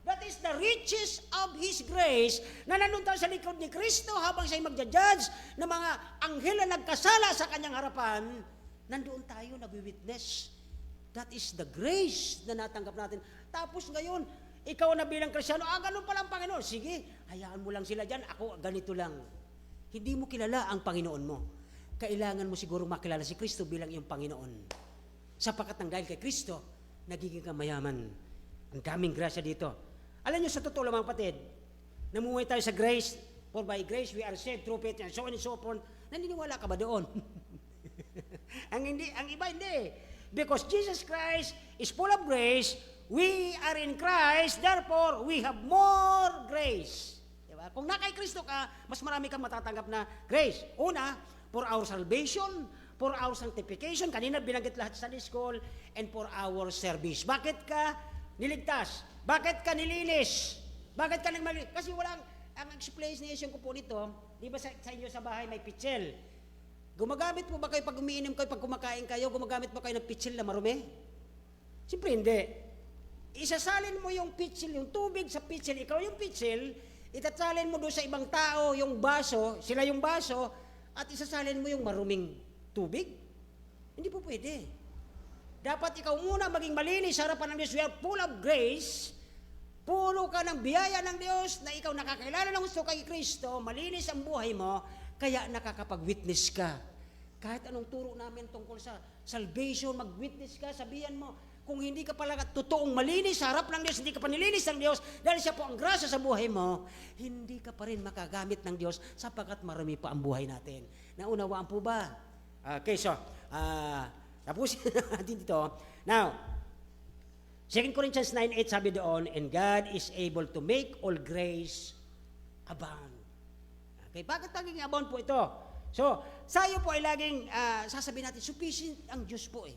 That is the riches of His grace na nandun tayo sa likod ni Kristo habang siya'y magja-judge ng mga anghel na nagkasala sa kanyang harapan. Nandoon tayo, nag-witness. That is the grace na natanggap natin. Tapos ngayon, ikaw na bilang Kristyano, ganun pala ang Panginoon. Sige, hayaan mo lang sila dyan, ako ganito lang. Hindi mo kilala ang Panginoon mo. Kailangan mo siguro makilala si Kristo bilang iyong Panginoon. Sapagkat nang dahil kay Kristo, nagiging ka mayaman. Ang daming grasya dito. Alam niyo, sa totoo lang mga kapatid, namumuhay tayo sa grace, for by grace we are saved through faith, and so on and so forth. Naniniwala ka ba doon? ang iba hindi. Because Jesus Christ is full of grace, we are in Christ, therefore we have more grace. Diba? Kung na kay Kristo ka, mas marami kang matatanggap na grace. Una, for our salvation, for our sanctification, kanina binanggit lahat sa Sunday school, and for our service. Bakit ka niligtas? Bakit ka nilinis? Bakit ka nagmalinis? Kasi walang, ang explanation ko po nito, di ba sa inyo sa bahay may pitsil? Gumagamit po ba kayo pag umiinom kayo, pag kumakain kayo, gumagamit ba kayo ng pitsil na marumi? Siyempre hindi. Isasalin mo yung pitsil, yung tubig sa pitsil, ikaw yung pitsil, itasalin mo doon sa ibang tao yung baso, sila yung baso, at isasalin mo yung maruming tubig? Hindi po pwede. Dapat ikaw muna maging malinis sa harapan ng Diyos. We are full of grace. Puno ka ng biyaya ng Diyos na ikaw nakakilala ng gusto kay Kristo, malinis ang buhay mo, kaya nakakapag-witness ka. Kahit anong turo namin tungkol sa salvation, mag-witness ka, sabihan mo, kung hindi ka pala totoong malinis sa harap ng Diyos, hindi ka pa nilinis ng Diyos, dahil siya po ang grasya sa buhay mo, hindi ka pa rin makagamit ng Diyos sapagkat marami pa ang buhay natin. Naunawaan po ba? Okay, so, tapusin natin dito. Now, 2 Corinthians 9:8 sabi doon, and God is able to make all grace abound. Okay, bakit maging abound po ito? So, sayo po ay laging sasabihin natin, sufficient ang Diyos po eh.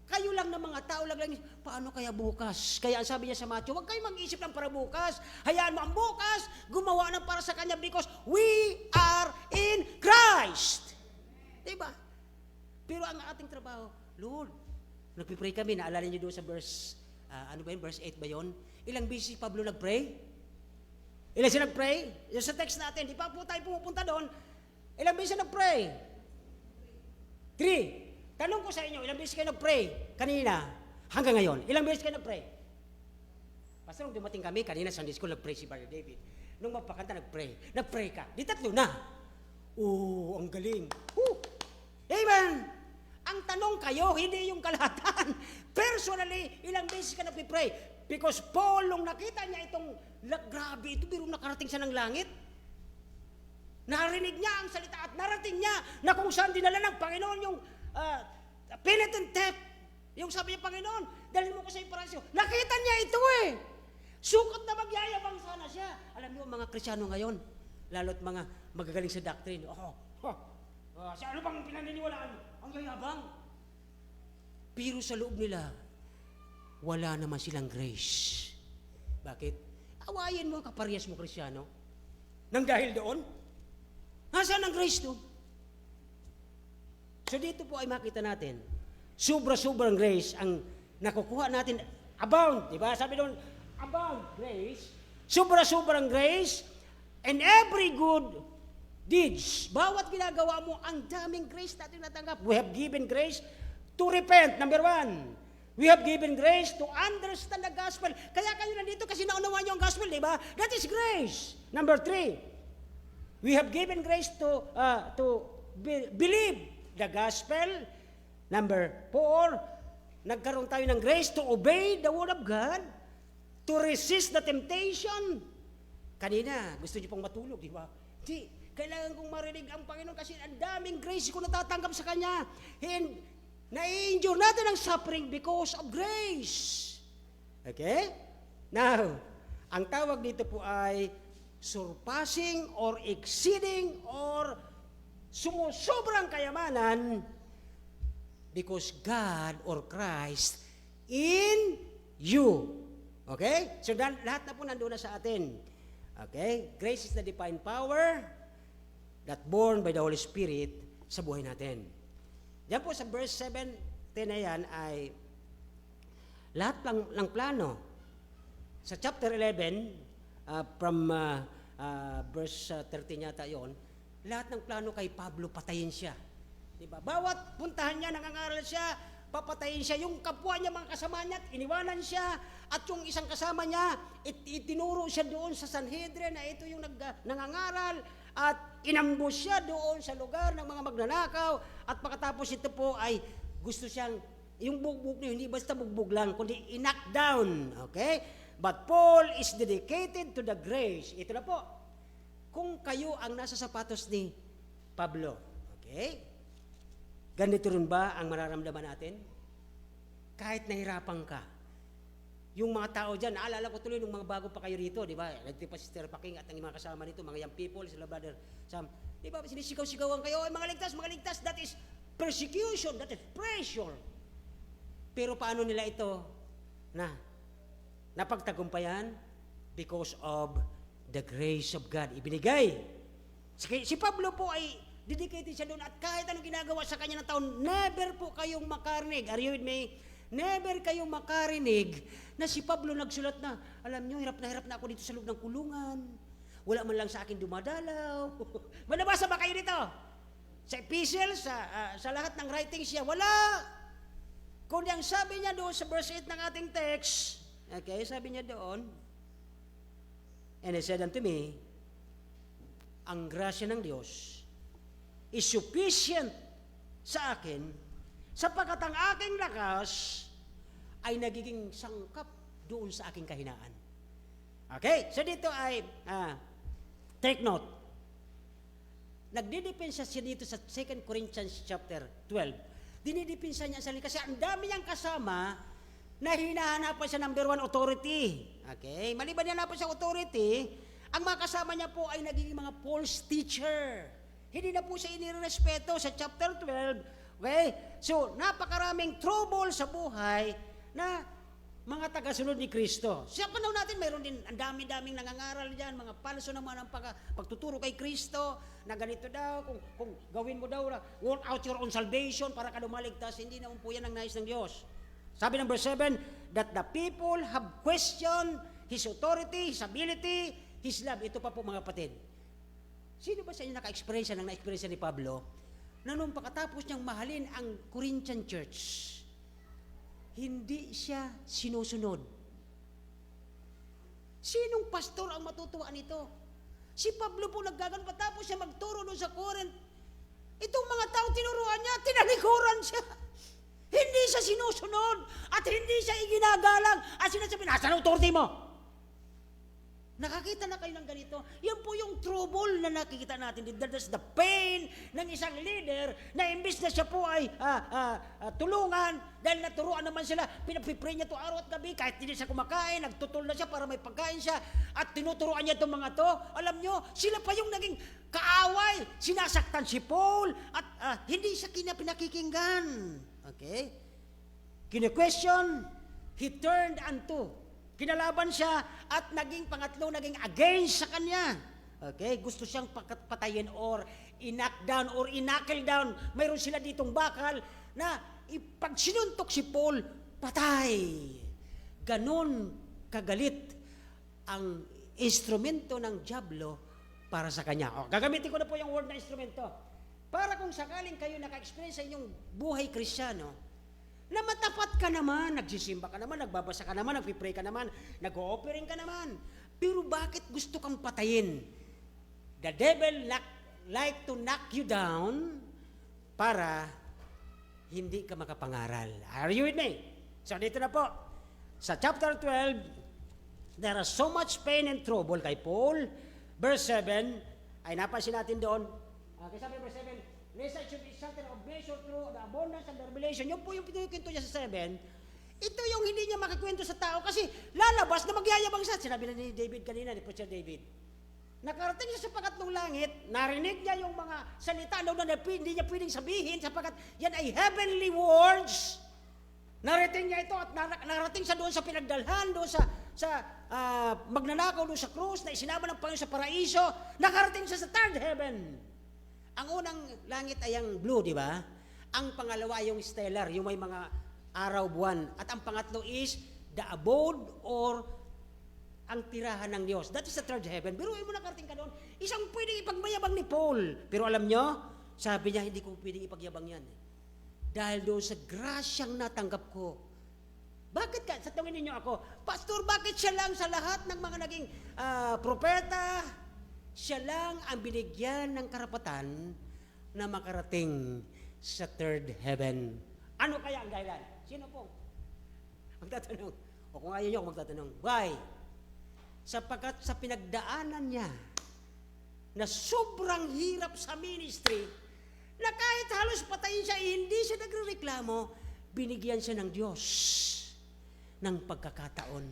Kayo lang ng mga tao lang, paano kaya bukas? Kaya ang sabi niya sa Matthew, huwag kayo mag-isip lang para bukas. Hayaan mo ang bukas, gumawa ng para sa Kanya because we are in Christ. Diba? Pero ang ating trabaho, Lord, nagpipray kami, naalala niyo doon sa verse, verse 8 ba yun? Ilang beses si Pablo nagpray? Ilang siya nagpray? Yung sa text natin, di pa po tayo pumupunta doon. Ilang beses siya nagpray? 3. Tanong ko sa inyo, ilang beses kayo nagpray kanina hanggang ngayon? Ilang beses kayo nagpray? Pastor, nung dumating kami, kanina Sunday school, nagpray si Brother David. Nung magpakanta, nagpray. Nagpray ka. Di 3 na. Oo, ang galing. Amen! Ang tanong kayo, hindi yung kalahatan. Personally, ilang beses ka nagpipray? Because Paul, nung nakita niya itong, grabe, ito biro nakarating siya ng langit. Narinig niya ang salita at narating niya na kung saan dinala ng Panginoon yung penitent theft. Yung sabi niya, Panginoon, dalhin mo ko sa imparasyo. Nakita niya ito eh. Sukat na magyayabang sana siya. Alam niyo, mga Kristyano ngayon, lalo't mga magagaling sa doctrine, sa ano bang pinaniniwalaan? Ang yayabang. Pero sa loob nila, wala naman silang grace. Bakit? Awayin mo ang kaparehas mo, Kristyano. Nang dahil doon, nasaan ang grace doon? So dito po ay makita natin, sobra-sobrang grace ang nakukuha natin, abound, di ba? Sabi doon, abound grace, sobra-sobrang grace, and every good deeds. Bawat ginagawa mo, ang daming grace natin natanggap. We have given grace to repent, number 1. We have given grace to understand the gospel. Kaya kayo nandito kasi naunawaan nyo ang gospel, di ba? That is grace. Number 3. We have given grace to believe the gospel. Number 4, nagkaroon tayo ng grace to obey the word of God, to resist the temptation. Kanina, gusto niyo pong matulog, di ba? Di, kailangan kong marinig ang Panginoon kasi ang daming grace ko natatanggap sa Kanya. And na-endure natin ang suffering because of grace. Okay? Now, ang tawag dito po ay surpassing or exceeding or sumusobrang kayamanan because God or Christ in you. Okay? So lahat na po nandoon na sa atin. Okay? Grace is the divine power that born by the Holy Spirit sa buhay natin. Diyan po sa verse 7, 10 na yan ay lahat ng plano. Sa chapter 11, from verse 13 yata yon, lahat ng plano kay Pablo, patayin siya. Diba? Bawat puntahan niya, nangangaral siya, papatayin siya. Yung kapwa niya, mga kasama niya, iniwanan siya. At yung isang kasama niya, itinuro siya doon sa Sanhedrin na ito yung nangangaral. At inambush siya doon sa lugar ng mga magnanakaw. At pagkatapos ito po ay gusto siyang, yung bugbog niya, hindi basta bugbog lang, kundi i-knock down. Okay? But Paul is dedicated to the grace. Ito na po. Kung kayo ang nasa sapatos ni Pablo, okay? Ganito rin ba ang mararamdaman natin? Kahit nahirapan ka. Yung mga tao dyan, naalala ko tuloy nung mga bago pa kayo rito, di ba? Nagtipa si Sister Paking at ang mga kasama nito, mga young people, sila Brother Sam. Di ba, sinisigaw-sigawan kayo, mga ligtas, that is persecution, that is pressure. Pero paano nila ito Napagtagumpayan because of the grace of God. Ibinigay. Si Pablo po ay dedicated siya doon at kahit anong ginagawa sa kanya ng taon, never po kayong makarinig. Are you with me? Never kayong makarinig na si Pablo nagsulat na, alam nyo, hirap na ako dito sa loob ng kulungan. Wala man lang sa akin dumadalaw. May nabasa ba kayo dito? Sa epistle, sa lahat ng writings niya, wala. Kung yung sabi niya doon sa verse 8 ng ating text, okay, sabi niya doon, and he said unto me, ang grasya ng Diyos is sufficient sa akin sapagkat ang aking lakas ay nagiging sangkap doon sa aking kahinaan. Okay? So dito ay, take note. Nagdidepensa siya dito sa 2 Corinthians chapter 12. Dinidepensa niya sa sarili kasi ang dami niyang kasama na hinahanapan siya number 1 authority. Okay? Maliban niya na po sa authority, ang mga kasama niya po ay naging mga false teacher. Hindi na po siya inirespeto sa chapter 12. Okay? So, napakaraming trouble sa buhay na mga tagasunod ni Kristo. Sa panahon natin, mayroon din ang dami-daming nangangaral dyan, mga palso naman ang pagtuturo kay Kristo, na ganito daw, kung gawin mo daw, work out your own salvation para ka lumaligtas, hindi naman po yan ang nais ng Diyos. Sabi ng verse 7, that the people have questioned His authority, His ability, His love. Ito pa po mga kapatid. Sino ba sa inyo naka-experience ng na-experience ni Pablo na nung pagkatapos niyang mahalin ang Corinthian church, hindi siya sinusunod? Sinong pastor ang matutuwa nito? Si Pablo po naggagan patapos siya magturo doon sa Corinth. Itong mga tao tinuruan niya, tinalikuran siya. Hindi siya sinusunod at hindi siya iginagalang at sinasabi, nasaan ang authority mo? Nakakita na kayo ng ganito? Yan po yung trouble na nakikita natin. That is the pain ng isang leader na imbis na siya po ay tulungan dahil naturuan naman sila, pinapipray niya to araw at gabi kahit hindi siya kumakain, nagtutol na siya para may pagkain siya at tinuturuan niya itong mga to. Alam nyo, sila pa yung naging kaaway. Sinasaktan si Paul at hindi siya pinakikinggan. Okay? Kine-question, he turned unto. Kinalaban siya at naging pangatlo, naging against sa kanya. Okay? Gusto siyang patayin or i-knock down or i-knuckle down. Mayroon sila ditong bakal na pag sinuntok si Paul, patay. Ganon kagalit ang instrumento ng dyablo para sa kanya. O, gagamitin ko na po yung word na instrumento. Para kung sakaling kayo naka-experience sa inyong buhay Kristyano, na matapat ka naman, nagsisimba ka naman, nagbabasa ka naman, nagpipray ka naman, nag-o-offering ka naman. Pero bakit gusto kang patayin? The devil like to knock you down para hindi ka makapangaral. Are you with me? So dito na po, sa chapter 12, there is so much pain and trouble kay Paul. Verse 7, ay napansin natin doon. Okay, sabi verse 7, lest I should be something of measure through the abundance and the revelation. Yun po yung pinukwento niya sa 7. Ito yung hindi niya makakwento sa tao kasi lalabas na magyayabang siya. Sinabi na ni David kanina, ni Preacher David. Nakarating siya sa pangatlong langit, narinig niya yung mga salita na hindi niya pwedeng sabihin sapagkat yan ay heavenly words. Narating niya ito at narating siya doon sa pinagdalhan, doon sa magnanakaw doon sa krus na isinama ng Panginoon sa paraiso. Nakarating siya sa third heaven. Ang unang langit ay ang blue, di ba? Ang pangalawa yung stellar, yung may mga araw, buwan. At ang pangatlo is the abode or ang tirahan ng Diyos. That is the third heaven. Pero mo nakarating ka doon, isang pwedeng ipagmayabang ni Paul. Pero alam nyo, sabi niya, hindi ko pwedeng ipagyabang yan. Dahil doon sa grasyang natanggap ko. Bakit ka? Sa tungin ninyo ako, Pastor, bakit siya lang sa lahat ng mga naging propeta, siya lang ang binigyan ng karapatan na makarating sa third heaven? Ano kaya ang dahilan? Sino po? Magtatanong. O kung ayaw nyo, magtatanong. Why? Sapagkat sa pinagdaanan niya na sobrang hirap sa ministry, na kahit halos patayin siya, hindi siya nagrereklamo, binigyan siya ng Diyos ng pagkakataon.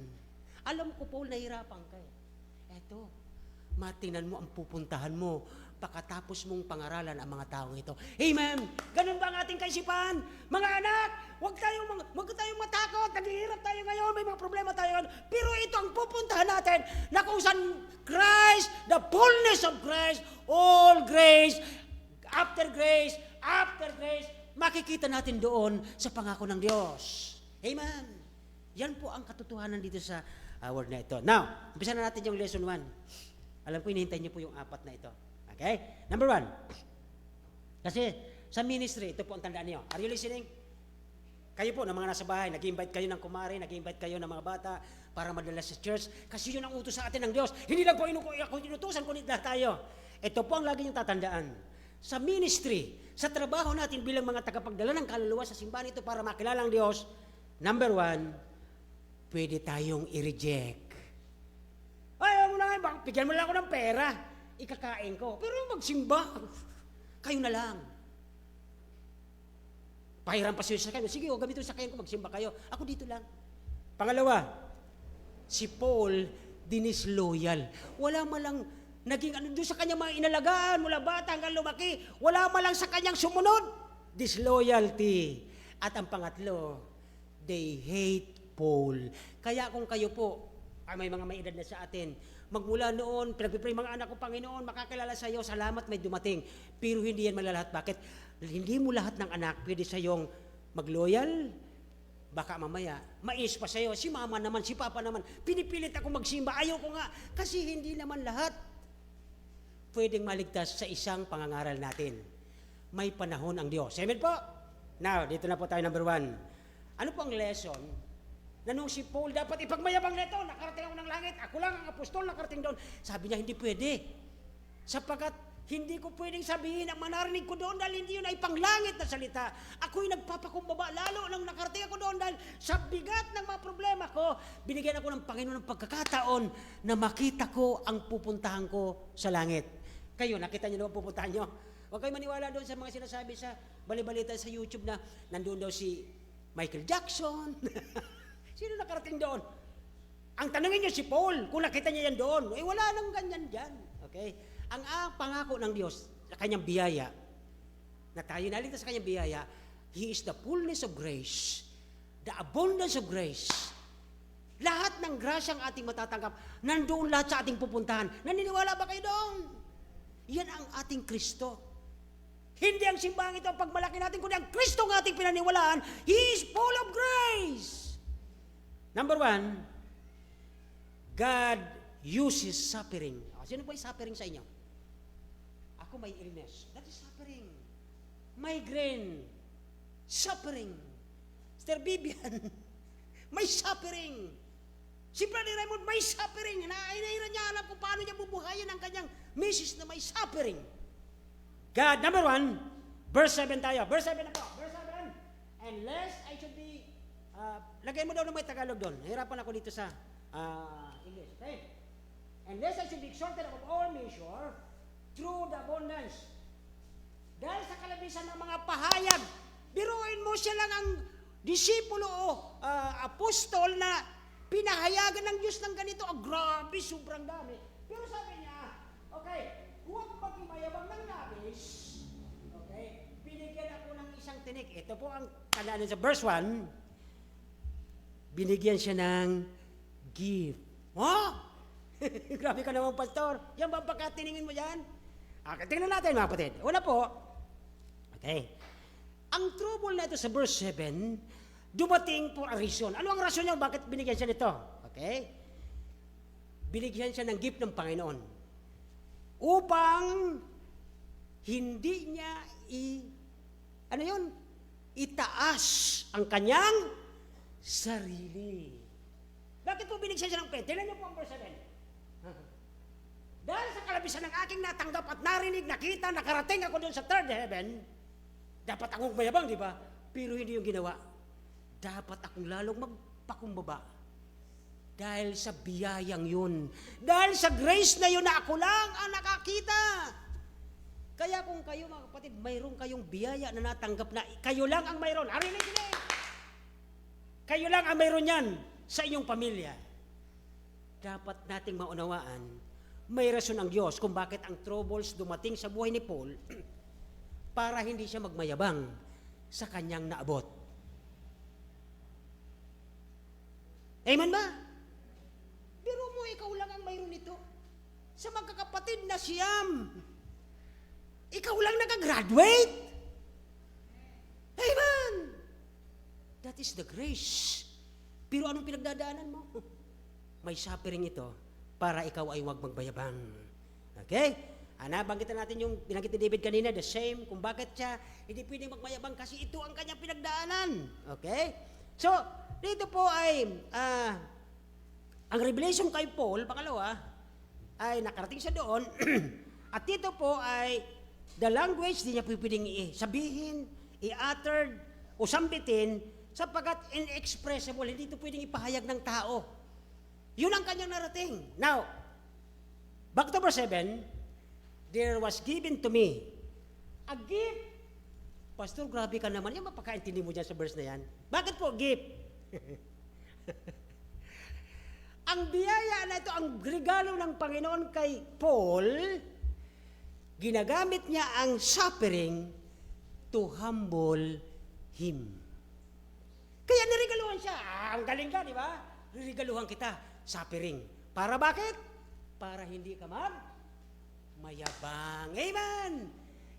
Alam ko, Paul, nahirapan ka. Eto, matingnan mo ang pupuntahan mo. pakatapos mong pangaralan ang mga taong ito. Amen! Ganun ba ang ating kaisipan? Mga anak, huwag tayong matakot. Naghihirap tayo ngayon, may mga problema tayo ngayon. Pero ito ang pupuntahan natin na kung saan Christ, the fullness of Christ, all grace, after grace, makikita natin doon sa pangako ng Diyos. Amen! Yan po ang katotohanan dito sa word na ito. Now, umpisa na natin yung lesson 1. Alam ko, hinihintay niyo po yung 4 na ito. Okay? Number 1. Kasi sa ministry, ito po ang tandaan niyo. Are you listening? Kayo po, ng mga nasa bahay, nag-invite kayo ng kumare, nag-invite kayo ng mga bata para madala sa church. Kasi yun ang utos sa atin ng Diyos. Hindi lang po ako inutusan, kundi lahat tayo. Ito po ang lagi niyong tatandaan. Sa ministry, sa trabaho natin bilang mga tagapagdala ng kaluluwa sa simbahan ito para makilala ang Diyos, number 1, pwede tayong i-reject. Ay, mo na nga, bigyan mo lang ako ng pera, ikakain ko. Pero magsimba, kayo na lang. Pahiram pa siya sa kayo. Sige, gamitin sa kayo ko, magsimba kayo. Ako dito lang. Pangalawa, si Paul, disloyal. Wala malang naging ano doon sa kanyang mga inalagaan, mula bata hanggang lumaki. Wala malang sa kanyang sumunod. Disloyalty. At ang pangatlo, they hate Paul. Kaya kung kayo po, may mga may edad na sa atin, magmula noon, pinagpipray mga anak ko, Panginoon, makakilala sa iyo, salamat may dumating. Pero hindi yan malalahat. Bakit? Hindi mo lahat ng anak pwede sa iyong magloyal. Baka mamaya, mais pa sa iyo. Si mama naman, si papa naman, pinipilit ako magsimba. Ayaw ko nga. Kasi hindi naman lahat pwedeng maligtas sa isang pangangaral natin. May panahon ang Diyos. Amen po? Now, dito na po tayo number 1. Ano po ang lesson? Na nung si Paul dapat ipagmayabang nito, nakarating ako ng langit, ako lang ang apostol nakarating doon. Sabi niya, hindi pwede. Sapagkat hindi ko pwedeng sabihin ang manarinig ko doon dahil hindi yun ay panglangit na salita. Ako'y nagpapakumbaba, lalo nang nakarating ako doon dahil sa bigat ng mga problema ko, binigyan ako ng Panginoon ng pagkakataon na makita ko ang pupuntahan ko sa langit. Kayo, nakita niyo doon pupuntahan niyo? Huwag kayo maniwala doon sa mga sinasabi sa balibalita sa YouTube na nandun daw si Michael Jackson. Sino nakarating doon? Ang tanongin niyo si Paul, kung nakita niya yan doon, wala nang ganyan dyan. Okay? Ang pangako ng Diyos, sa kanyang biyaya, na tayo naligtas sa kanyang biyaya, He is the fullness of grace, the abundance of grace. Lahat ng grasyang ating matatanggap, nandoon lahat sa ating pupuntahan. Naniniwala ba kayo doon? Yan ang ating Kristo. Hindi ang simbahan ito ang pagmalaki natin, kundi ang Kristo ng ating pinaniwalaan, He is full of grace. Number 1, God uses suffering. Sino po yung suffering sa inyo? Ako may illness. That is suffering. Migraine. Suffering. Sister Bibian, may suffering. Si Brother Raymond, may suffering. Inahiran niya alam kung paano niya bubuhayin ang kanyang misis na may suffering. God, number 1, verse 7 tayo. Verse 7 na po. Verse 7, unless I should be lagay mo daw na may Tagalog doon. Nahirapan ako dito sa English. Okay? Unless I should be exalted above all measure through the abundance. Dahil sa kalabisan ng mga pahayag, biruin mo siya lang ang disipulo o apostol na pinahayagan ng Diyos ng ganito. Grabe, sobrang dami. Pero sabi niya, okay, huwag magmayabang ng labis. Okay? Binigyan ako ng isang tinik. Ito po ang tandaan sa verse 1. Binigyan siya ng gift. Oh! Grabe ka naman, pastor. Yan ba pagkatiningin mo yan? Okay, tingnan natin mga kapatid. Una po, okay, ang trouble na ito sa verse 7, dumating for a reason. Ano ang rason niya? Bakit binigyan siya nito? Okay? Binigyan siya ng gift ng Panginoon upang hindi niya itaas ang kanyang sarili. Bakit po binigyan siya ng pera? Tingnan niyo po ang verse 7. Dahil sa kalabisan ng aking natanggap at narinig, nakita, nakarating ako doon sa third heaven, dapat akong mayabang, di ba? Pero hindi yung ginawa. Dapat akong lalong magpakumbaba. Dahil sa biyayang yun. Dahil sa grace na yun na ako lang ang nakakita. Kaya kung kayo mga kapatid, mayroon kayong biyaya na natanggap na kayo lang ang mayroon. Harinig niyo. Kayo lang ang mayroon yan sa inyong pamilya. Dapat nating maunawaan, may rason ang Diyos kung bakit ang troubles dumating sa buhay ni Paul para hindi siya magmayabang sa kanyang naabot. Amen ba? Pero mo, ikaw lang ang mayroon nito. Sa magkakapatid na siyam, ikaw lang nakagraduate. Amen! That is the grace. Pero anong pinagdadaanan mo? May suffering ito para ikaw ay huwag magbayabang. Okay? Nabanggitan natin yung binanggit ni David kanina, the same, kung bakit siya hindi pwedeng magmayabang kasi ito ang kanyang pinagdaanan. Okay? So, dito po ay, ang revelation kay Paul, pangalawa, ay nakarating siya doon, at dito po ay, the language, di niya pwedeng sabihin, i-uttered, o sambitin, sapagkat inexpressible, hindi ito pwedeng ipahayag ng tao. Yun ang kanyang narating. Now, back to verse 7, there was given to me a gift. Pastor, grabe ka naman. Yung mapakaintindi mo dyan sa verse na yan. Bakit po gift? Ang biyaya na ito, ang regalo ng Panginoon kay Paul, ginagamit niya ang suffering to humble him. Kaya niregaluhan siya. Ang galing ka, di ba? Niregaluhan kita, suffering. Para bakit? Para hindi ka mayabang. Amen!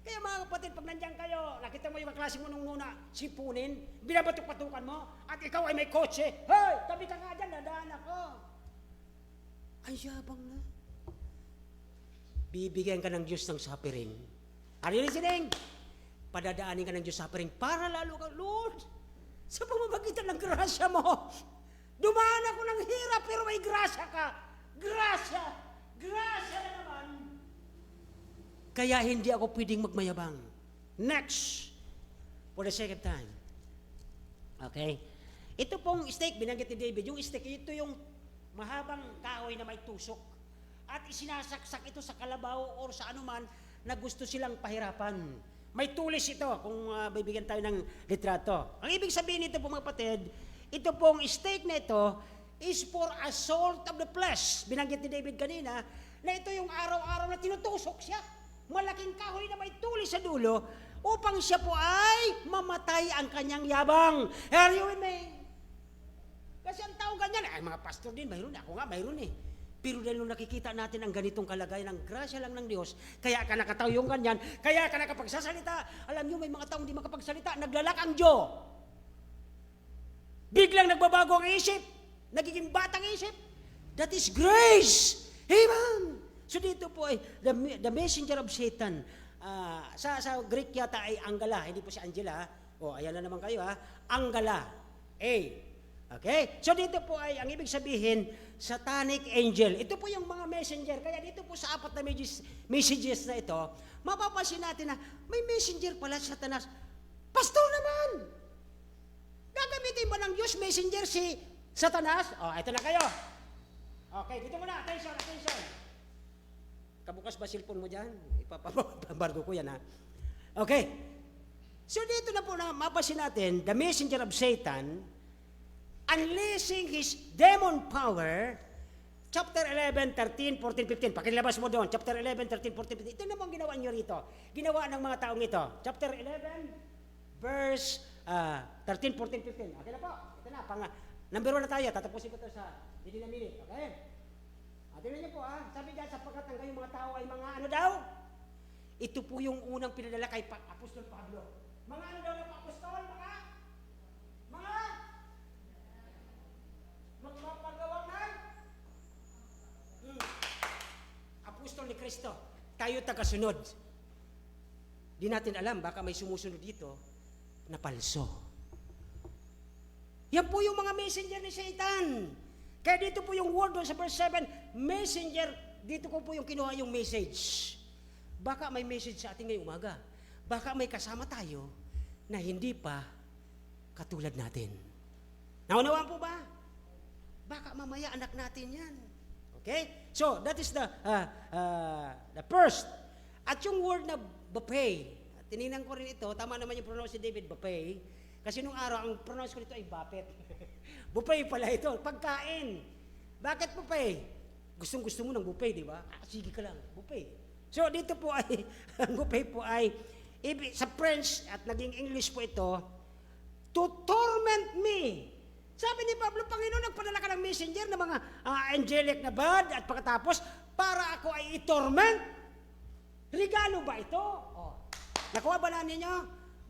Kaya mga kapatid, pag nandiyan kayo, nakita mo yung klase mo nung muna, sipunin, binabatok-patukan mo, at ikaw ay may kotse, hey, tabi ka nga dyan, dadaan ako. Ay, yabang na. Bibigyan ka ng Diyos ng suffering. Are you listening? Padadaanin ka ng Diyos suffering para lalo ka, Lord, sa pamamagitan ng grasya mo, dumaan ako ng hirap pero may grasya ka. Grasya! Grasya na naman! Kaya hindi ako pwedeng magmayabang. Next, for the second time. Okay? Ito pong steak, binanggit ni David, yung steak, ito yung mahabang kahoy na may tusok. At isinasaksak ito sa kalabaw or sa anuman na gusto silang pahirapan. May tulis ito kung bibigyan tayo ng litrato. Ang ibig sabihin nito po mga kapatid, ito pong steak na ito is for assault of the flesh. Binanggit ni David kanina na ito yung araw-araw na tinutusok siya. Malaking kahoy na may tulis sa dulo upang siya po ay mamatay ang kanyang yabang. Are you with me? Kasi ang tao ganyan, ay mga pastor din, mayroon. Ako nga, mayroon eh. Pero dahil nung nakikita natin ang ganitong kalagayan ng grasya lang ng Diyos, kaya ka nakatayo yung ganyan, kaya ka nakapagsasalita. Alam nyo, may mga taong di makapagsalita, naglalak ang Diyo. Biglang nagbabago ang isip, nagiging batang isip. That is grace. Amen. So dito po ay the messenger of Satan. Sa Greek yata ay Anggala, hindi po si Angela. O ayan na naman kayo ha. Anggala. Okay? So dito po ay ang ibig sabihin satanic angel. Ito po yung mga messenger. Kaya dito po sa apat na messages na ito, mapapansin natin na may messenger pala sa Satanas. Pastor naman! Gagamitin ba ng Diyos messenger si Satanas? Ito na kayo. Okay, dito muna. Attention. Kabukas ba cellphone mo dyan? Ipapabargo ko yan ha. Okay. So dito na po na mapasin natin, the messenger of Satan, unleashing his demon power, chapter 11, 13, 14, 15. Pakilabas mo doon, chapter 11, 13, 14, 15. Ito naman ginawa nyo rito. Ginawa ng mga taong ito. Chapter 11, verse 13, 14, 15. Okay na po. Ito na. Number 1 na tayo. Tatapusin ko ito sa hindi na minute. Okay? Tingnan niyo po sabi dyan, sapagkat ang kayong mga tao ay mga ano daw? Ito po yung unang pinadala kay Apostol Pablo. Mga ano daw ng apostol? Mga magpapagawa ng apostol ni Kristo. Tayo tagasunod. Di natin alam, baka may sumusunod dito na palso. Yan po yung mga messenger ni Satan. Kaya dito po yung word doon sa verse 7, messenger, dito ko po yung kinuha yung message. Baka may message sa atin ngayong umaga. Baka may kasama tayo na hindi pa katulad natin. Naunawaan po ba? Baka mamaya anak natin yan. Okay? So, that is the first. At yung word na buffet, tinignan ko rin ito, tama naman yung pronounce ni David, buffet. Kasi nung araw, ang pronounce ko nito ay buffet. Buffet pala ito, pagkain. Bakit buffet? Gustong-gusto mo ng buffet, di ba? Sige ka lang, buffet. So dito po ay, ang buffet po ay, sa French at naging English po ito, to torment me. Sabi ni Pablo, Panginoon, nagpadala ka ng messenger ng mga angelic na bad at pagkatapos, para ako ay i-torment. Regalo ba ito? Oh. Nakuha ba na ninyo?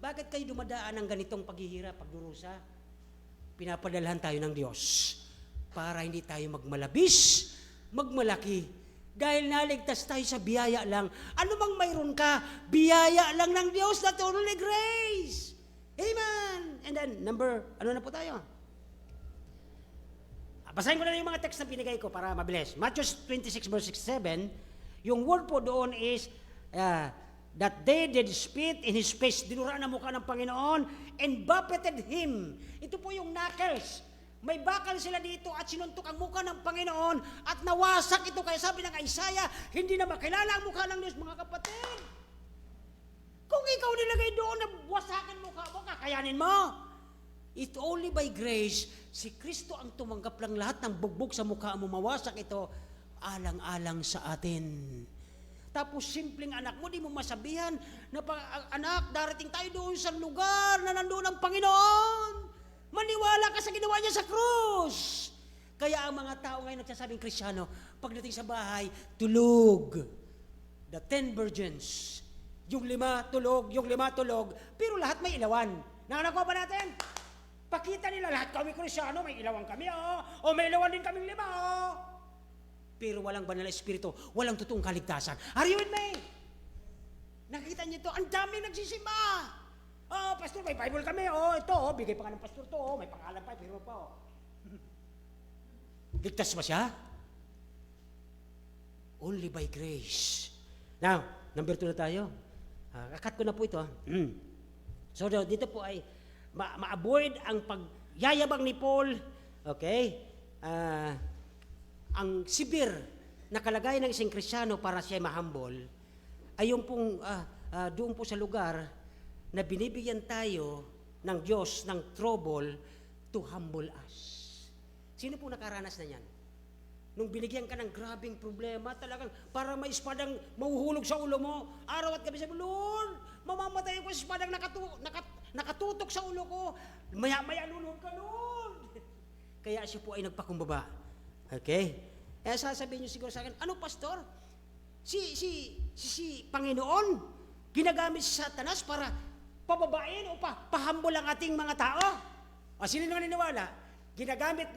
Bakit kayo dumadaan ng ganitong paghihirap, pagdurusa? Pinapadalhan tayo ng Diyos para hindi tayo magmalabis, magmalaki. Dahil naligtas tayo sa biyaya lang. Ano mang mayroon ka, biyaya lang ng Diyos, not only grace. Amen. And then, ano na po tayo? Basahin ko na yung mga text na pinigay ko para mabilis. Matthew 26 verse 7, yung word po doon is, that they did spit in his face, dinuraan ang mukha ng Panginoon, and buffeted him. Ito po yung knuckles. May bakal sila dito at sinuntok ang mukha ng Panginoon at nawasak ito. Kaya sabi ng Isaiah, hindi na makilala ang mukha ng Diyos, mga kapatid. Kung ikaw nilagay doon na wasakin mukha mo, kakayanin mo. It's only by grace, si Kristo ang tumanggap lang lahat ng bugbog sa mukha mo, mawasak ito, alang-alang sa atin. Tapos simpleng anak mo, di mo masabihan na anak, darating tayo doon sa lugar na nandoon ang Panginoon. Maniwala ka sa ginawa niya sa krus. Kaya ang mga tao ngayon nagsasabing Kristyano, pagdating sa bahay, tulog. The 10 virgins. Yung 5 tulog, pero lahat may ilawan. Nakakuha ba natin? Pakita nila lahat kami Kristyano, may ilawan kami, o may ilawan din kaming 5, Pero walang banal na espiritu, walang totoong kaligtasan. Are you with me? Nakita niyo ito, ang daming nagsisimba. Pastor, may Bible kami, ito, bigay pa ka ng pastor to, may pangalan pa, pero pa, Ligtas ba siya? Only by grace. Now, number 2 na tayo. Kakat ko na po ito. So, dito po ay, ma-avoid ang pagyayabang ni Paul, okay? Ang sibir na kalagayan ng isang Kristyano para siya mahambol, ay yung pong doon po sa lugar na binibigyan tayo ng Diyos ng trouble to humble us. Sino po nakaranas na yan? Nung binigyan ka ng grabing problema, talagang para may espadang mahuhulog sa ulo mo, araw at gabi sabi, Lord, mamamatay ko sa espadang nakatutok sa ulo ko, maya-maya lulog ka, Lord. Kaya siya po ay nagpakumbaba. Okay? Sasabihin niyo siguro sa akin, ano pastor? Si Panginoon, ginagamit si Satanas para pababain o pahambol ang ating mga tao? O sino nang naniniwala? Ginagamit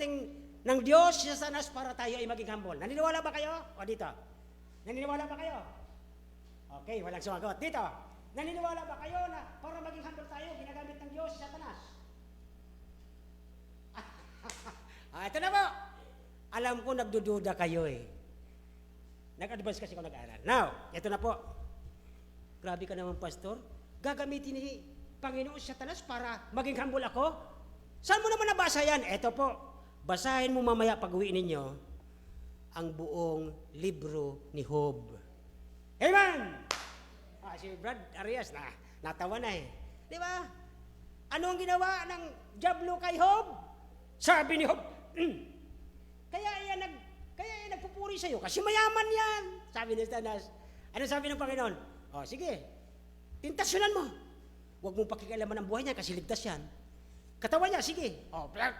ng Diyos si Satanas para tayo ay maging humble. Naniniwala ba kayo? O dito? Naniniwala ba kayo? Okay, walang sumagot. Dito? Naniniwala ba kayo na para maging humble tayo, ginagamit ng Diyos si Satanas? Ito na po. Alam ko nagdududa kayo eh. Nag-advance kasi ako nag-aaral. Now, ito na po. Grabe ka naman, pastor. Gagamitin ni Panginoon si Satanas para maging humble ako? Saan mo naman nabasa yan? Ito po. Basahin mo mamaya pag-uwi ninyo ang buong libro ni Job. Amen! Si Brad Arias natawa na eh. Di ba? Ano ang ginawa ng Diablo kay Job? Sabi ni Job, kaya yan nagpupuri sa'yo kasi mayaman yan. Sabi ni Satanas. Ano sabi ng Panginoon? Sige, tentasyonan mo. Huwag mong pakikialaman ang buhay niya kasi ligtas yan. Katawan niya, sige.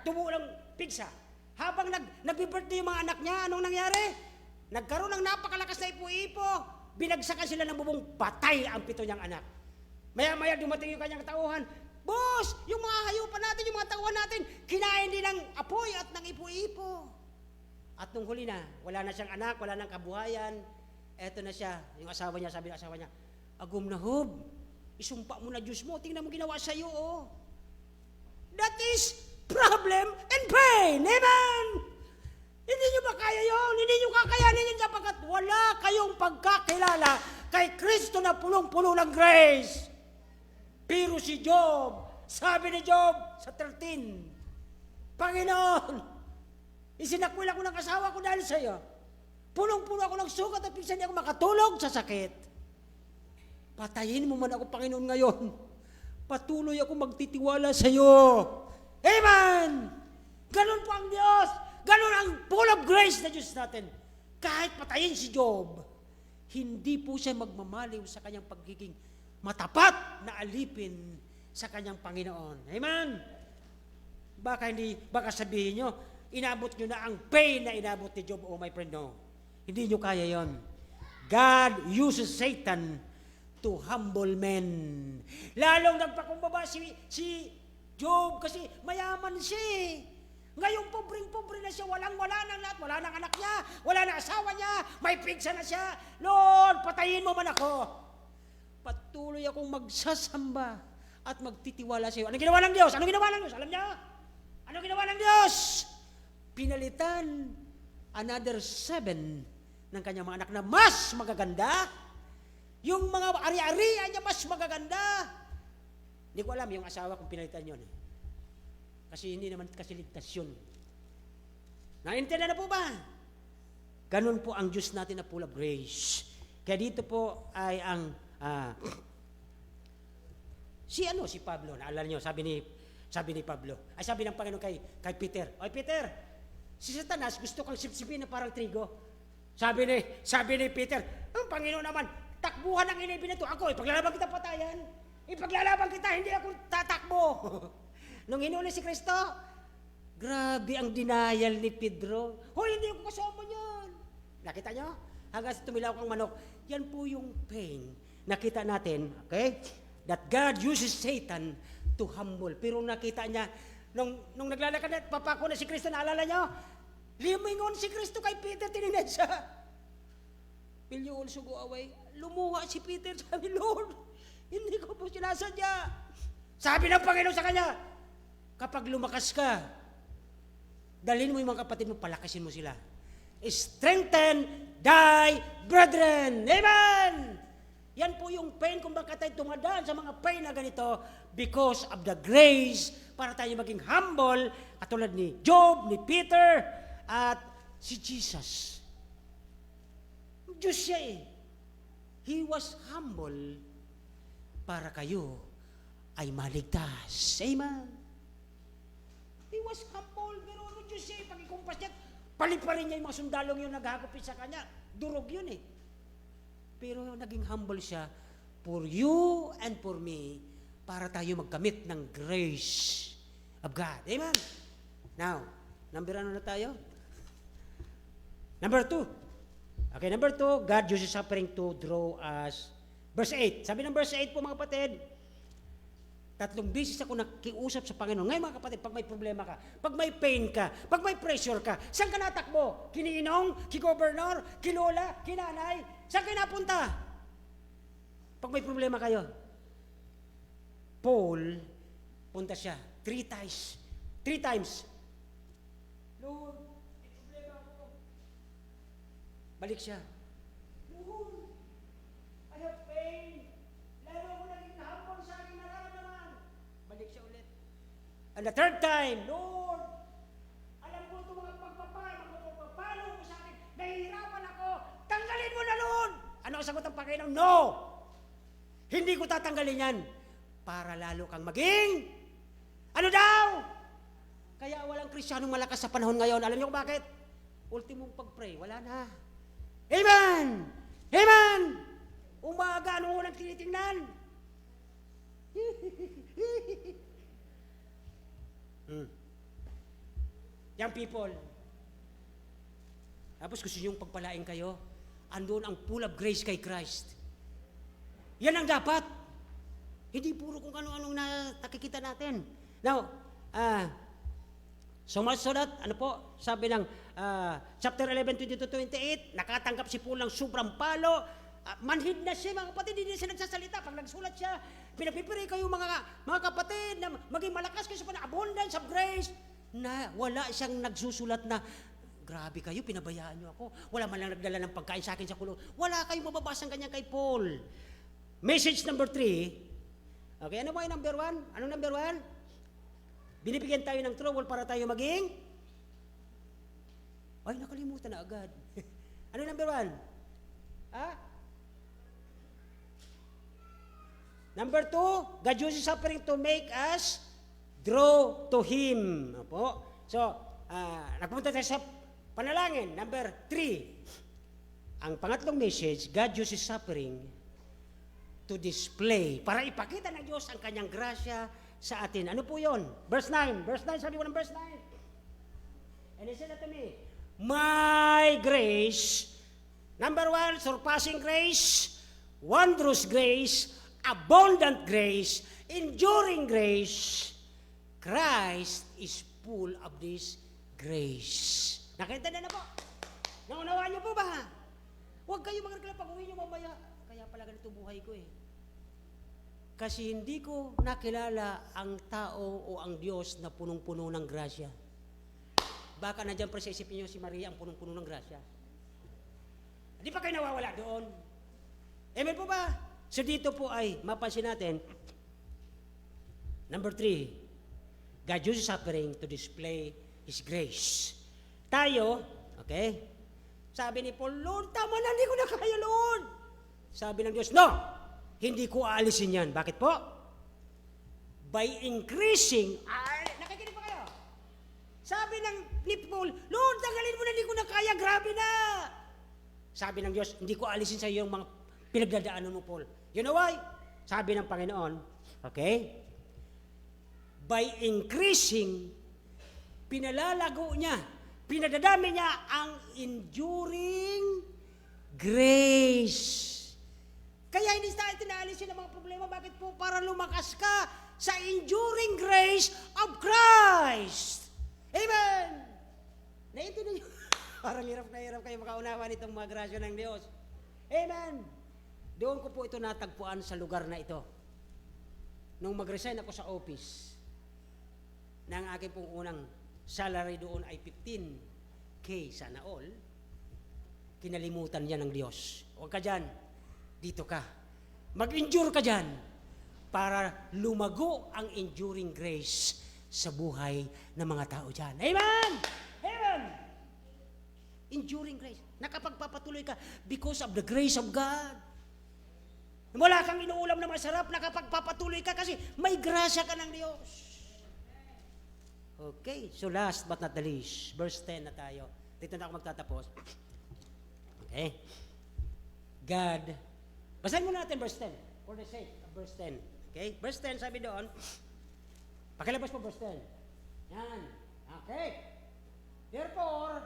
Tubo ng pigsa. Habang nag-birthday yung mga anak niya, anong nangyari? Nagkaroon ng napakalakas na ipo-ipo. Binagsakan sila ng bubong, patay ang 7 niyang anak. Maya-maya dumating yung kanyang tauhan. Boss, yung mga hayupan natin, yung mga tauhan natin, kinain din ng apoy at ng ipo-ipo. At nung huli na, wala na siyang anak, wala nang kabuhayan. Eto na siya, yung asawa niya, sabi ng asawa niya, Agum na Job, isumpa mo na Diyos mo, tingnan mo ginawa sa'yo, That is problem and pain. Amen! Hindi nyo ba kaya yun? Hindi nyo kakayanin yun sapagkat wala kayong pagkakilala kay Kristo na pulong-pulo ng grace. Pero si Job, sabi ni Job sa 13, Panginoon, isinakwil ako ng asawa ko dahil sa iyo. Punong-puno ako ng sugat at pinsan niya ako makatulog sa sakit. Patayin mo man ako, Panginoon, ngayon. Patuloy ako magtitiwala sa iyo. Amen! Ganun po ang Diyos. Ganun ang full of grace na Diyos natin. kahit patayin si Job, hindi po siya magmamaliw sa kanyang pagiging matapat na alipin sa kanyang Panginoon. Amen? Baka sabihin nyo, inabot nyo na ang pain na inabot ni Job. Oh my friend, no. Hindi nyo kaya yon. God uses Satan to humble men. Lalong nagpakumbaba si Job kasi mayaman siya eh. Ngayon pobreng-pobre na siya, walang-wala na lahat, wala nang anak niya, wala na asawa niya, may pigsa na siya. Lord, patayin mo man ako. Patuloy akong magsasamba at magtitiwala sa iyo. Anong ginawa ng Diyos? Anong ginawa ng Diyos? Alam niyo? Anong ginawa ng Diyos? Pinalitan another 7 ng kanyang mga anak na mas magaganda. Yung mga ari-arian niya mas magaganda. Hindi ko alam yung asawa kung pinalitan yun. Kasi hindi naman kasi ligtas yun. Naintindihan na po ba? Ganun po ang Diyos natin na full of grace. Kaya dito po ay ang si Pablo, naalala niyo, sabi ni Pablo, ay sabi ng Panginoon kay Peter, "Oy Peter, si Satanas gusto kang sipsipin na parang trigo." Sabi ni Peter, "Ang Panginoon naman, takbuhan ang inibin na to. Ako, ipaglalaban kita patayan. Ipaglalaban kita, hindi ako tatakbo." Nung hinuli si Kristo, grabe ang denial ni Pedro. "Hoy, hindi ako kasama niyan." Nakita niyo? Hanggang sa tumilaw kang manok. Yan po yung pain. Nakita natin, okay? That God uses Satan to humble. Pero nakita niya, nung naglalakad na papako na si Kristo, naalala niyo? Limingon si Kristo kay Peter, tinignan siya. "Will you also go away?" Lumuha si Peter, sabi, "Lord, hindi ko po sinasadya." Sabi ng Panginoon sa kanya, "Kapag lumakas ka, dalhin mo yung mga kapatid mo, palakasin mo sila. Strengthen thy brethren." Amen! Yan po yung pain kung bakit tayo tumadaan sa mga pain na ganito, because of the grace, para tayo maging humble, katulad ni Job, ni Peter, at si Jesus. Diyos siya eh. He was humble para kayo ay maligtas. Amen? He was humble, pero ano Diyos siya eh, pag-ikumpas niya, paliparin niya yung mga sundalong yung naghagupit sa kanya. Durog yun eh. Pero naging humble siya for you and for me para tayo magkamit ng grace of God. Amen? Now, number ano na tayo? Number 2. Okay, number 2, God uses suffering to draw us. Verse 8. Sabi ng verse 8 po mga kapatid, 3 beses ako nakiusap sa Panginoon. Ngayon mga kapatid, pag may problema ka, pag may pain ka, pag may pressure ka, saan ka natakbo? Kiniinong, kigobernador, kilola, kinanay? Saan kayo napunta? Pag may problema kayo. Paul, punta siya 3 times. 3 times. Lord, may problema ako. Balik siya. Lord, I have pain. Lalo ko naging kahapon sa aking nararamdaman. Balik siya ulit. And the 3rd time, Lord, alam ko itong mga pagpapalo mo sa akin. Nahihirapan ako. Tanggalin mo na, Lord! Ano ang sagot ng Panginoon? No! Hindi ko tatanggalin yan. Para lalo kang maging, ano daw? Kaya walang Kristiyanong malakas sa panahon ngayon. Alam niyo kung bakit? Ultimong pag-pray, wala na. Amen! Amen! Umaga, ano unang tinitingnan? Young people, tapos gusto niyong pagpalain kayo, andun ang full of grace kay Christ. Yan ang dapat. Hindi puro kung ano-anong nakikita natin. Now, so much so that, ano po, sabi ng chapter 11, 22-28, nakatanggap si Paul ng sobrang palo, manhid na siya, mga kapatid, hindi siya nagsasalita. Pag nagsulat siya, pinapipiri kayo mga kapatid, na maging malakas kayo sa abundance of grace, na wala siyang nagsusulat na, grabe kayo, pinabayaan niyo ako. Wala man lang nagdala ng pagkain sa akin sa kulong. Wala kayong mababasang ganyan kay Paul. Message number 3. Okay, ano ba yung number 1? Anong number 1? Binibigyan tayo ng trouble para tayo maging? Ay, nakalimutan na agad. Ano number 1? Number 2, God uses suffering to make us draw to Him. Opo. So, nagpunta tayo sa panalangin. Number 3, Ang pangatlong message, God uses suffering to display, para ipakita ng Diyos ang kanyang grasya sa atin. Ano po yon? Verse 9. Verse 9, sabi ko ng verse 9. And he said to me, my grace, number 1, surpassing grace, wondrous grace, abundant grace, enduring grace, Christ is full of this grace. Nakita na po? Naunawaan niyo po ba? Huwag kayo magreklamo pag uwi niyo mamaya. Kaya pala ganito buhay ko eh. Kasi hindi ko nakilala ang tao o ang Diyos na punong-puno ng grasya. Baka nandiyan pa sa isipin niyo si Maria ang punong-puno ng grasya. Hindi pa kayo nawawala doon. Amen po ba? So dito po ay mapansin natin, number 3, God uses suffering to display His grace. Tayo, okay, sabi ni Paul, Lord, tama na, hindi ko na kaya, Lord. Sabi ng Diyos, no, hindi ko aalisin yan. Bakit po? By increasing, nakikinig pa kayo? Sabi ni Paul, Lord, tanggalin mo na, hindi ko na kaya, grabe na. Sabi ng Diyos, hindi ko aalisin sa iyo yung mga pinagdadaanan mo, Paul. You know why? Sabi ng Panginoon, okay, by increasing, pinalalago niya, pinadadami niya ang enduring grace. Kaya hindi tayo tinaalisin ng mga problema. Bakit po? Para lumakas ka sa enduring grace of Christ. Amen! Naintindihan niyo? Parang hirap na hirap kayo makaunawa nitong mga grasya ng Diyos. Amen! Doon ko po ito natagpuan sa lugar na ito. Nung mag-resign ako sa office, na ang aking pong unang salary doon ay 15K sana all, kinalimutan niya ng Diyos. Huwag ka dyan, dito ka. Mag-endure ka dyan para lumago ang enduring grace sa buhay ng mga tao dyan. Amen! Amen! Enduring grace. Nakapagpapatuloy ka because of the grace of God. Wala kang inuulam na masarap, nakapagpapatuloy ka kasi may grasya ka ng Diyos. Okay, so last but not the least, verse 10 na tayo. Dito na ako magtatapos. Okay. God, basahin muna natin verse 10 for the sake of verse 10. Okay, verse 10 sabi doon, pakilabas po verse 10. Yan. Okay. Therefore,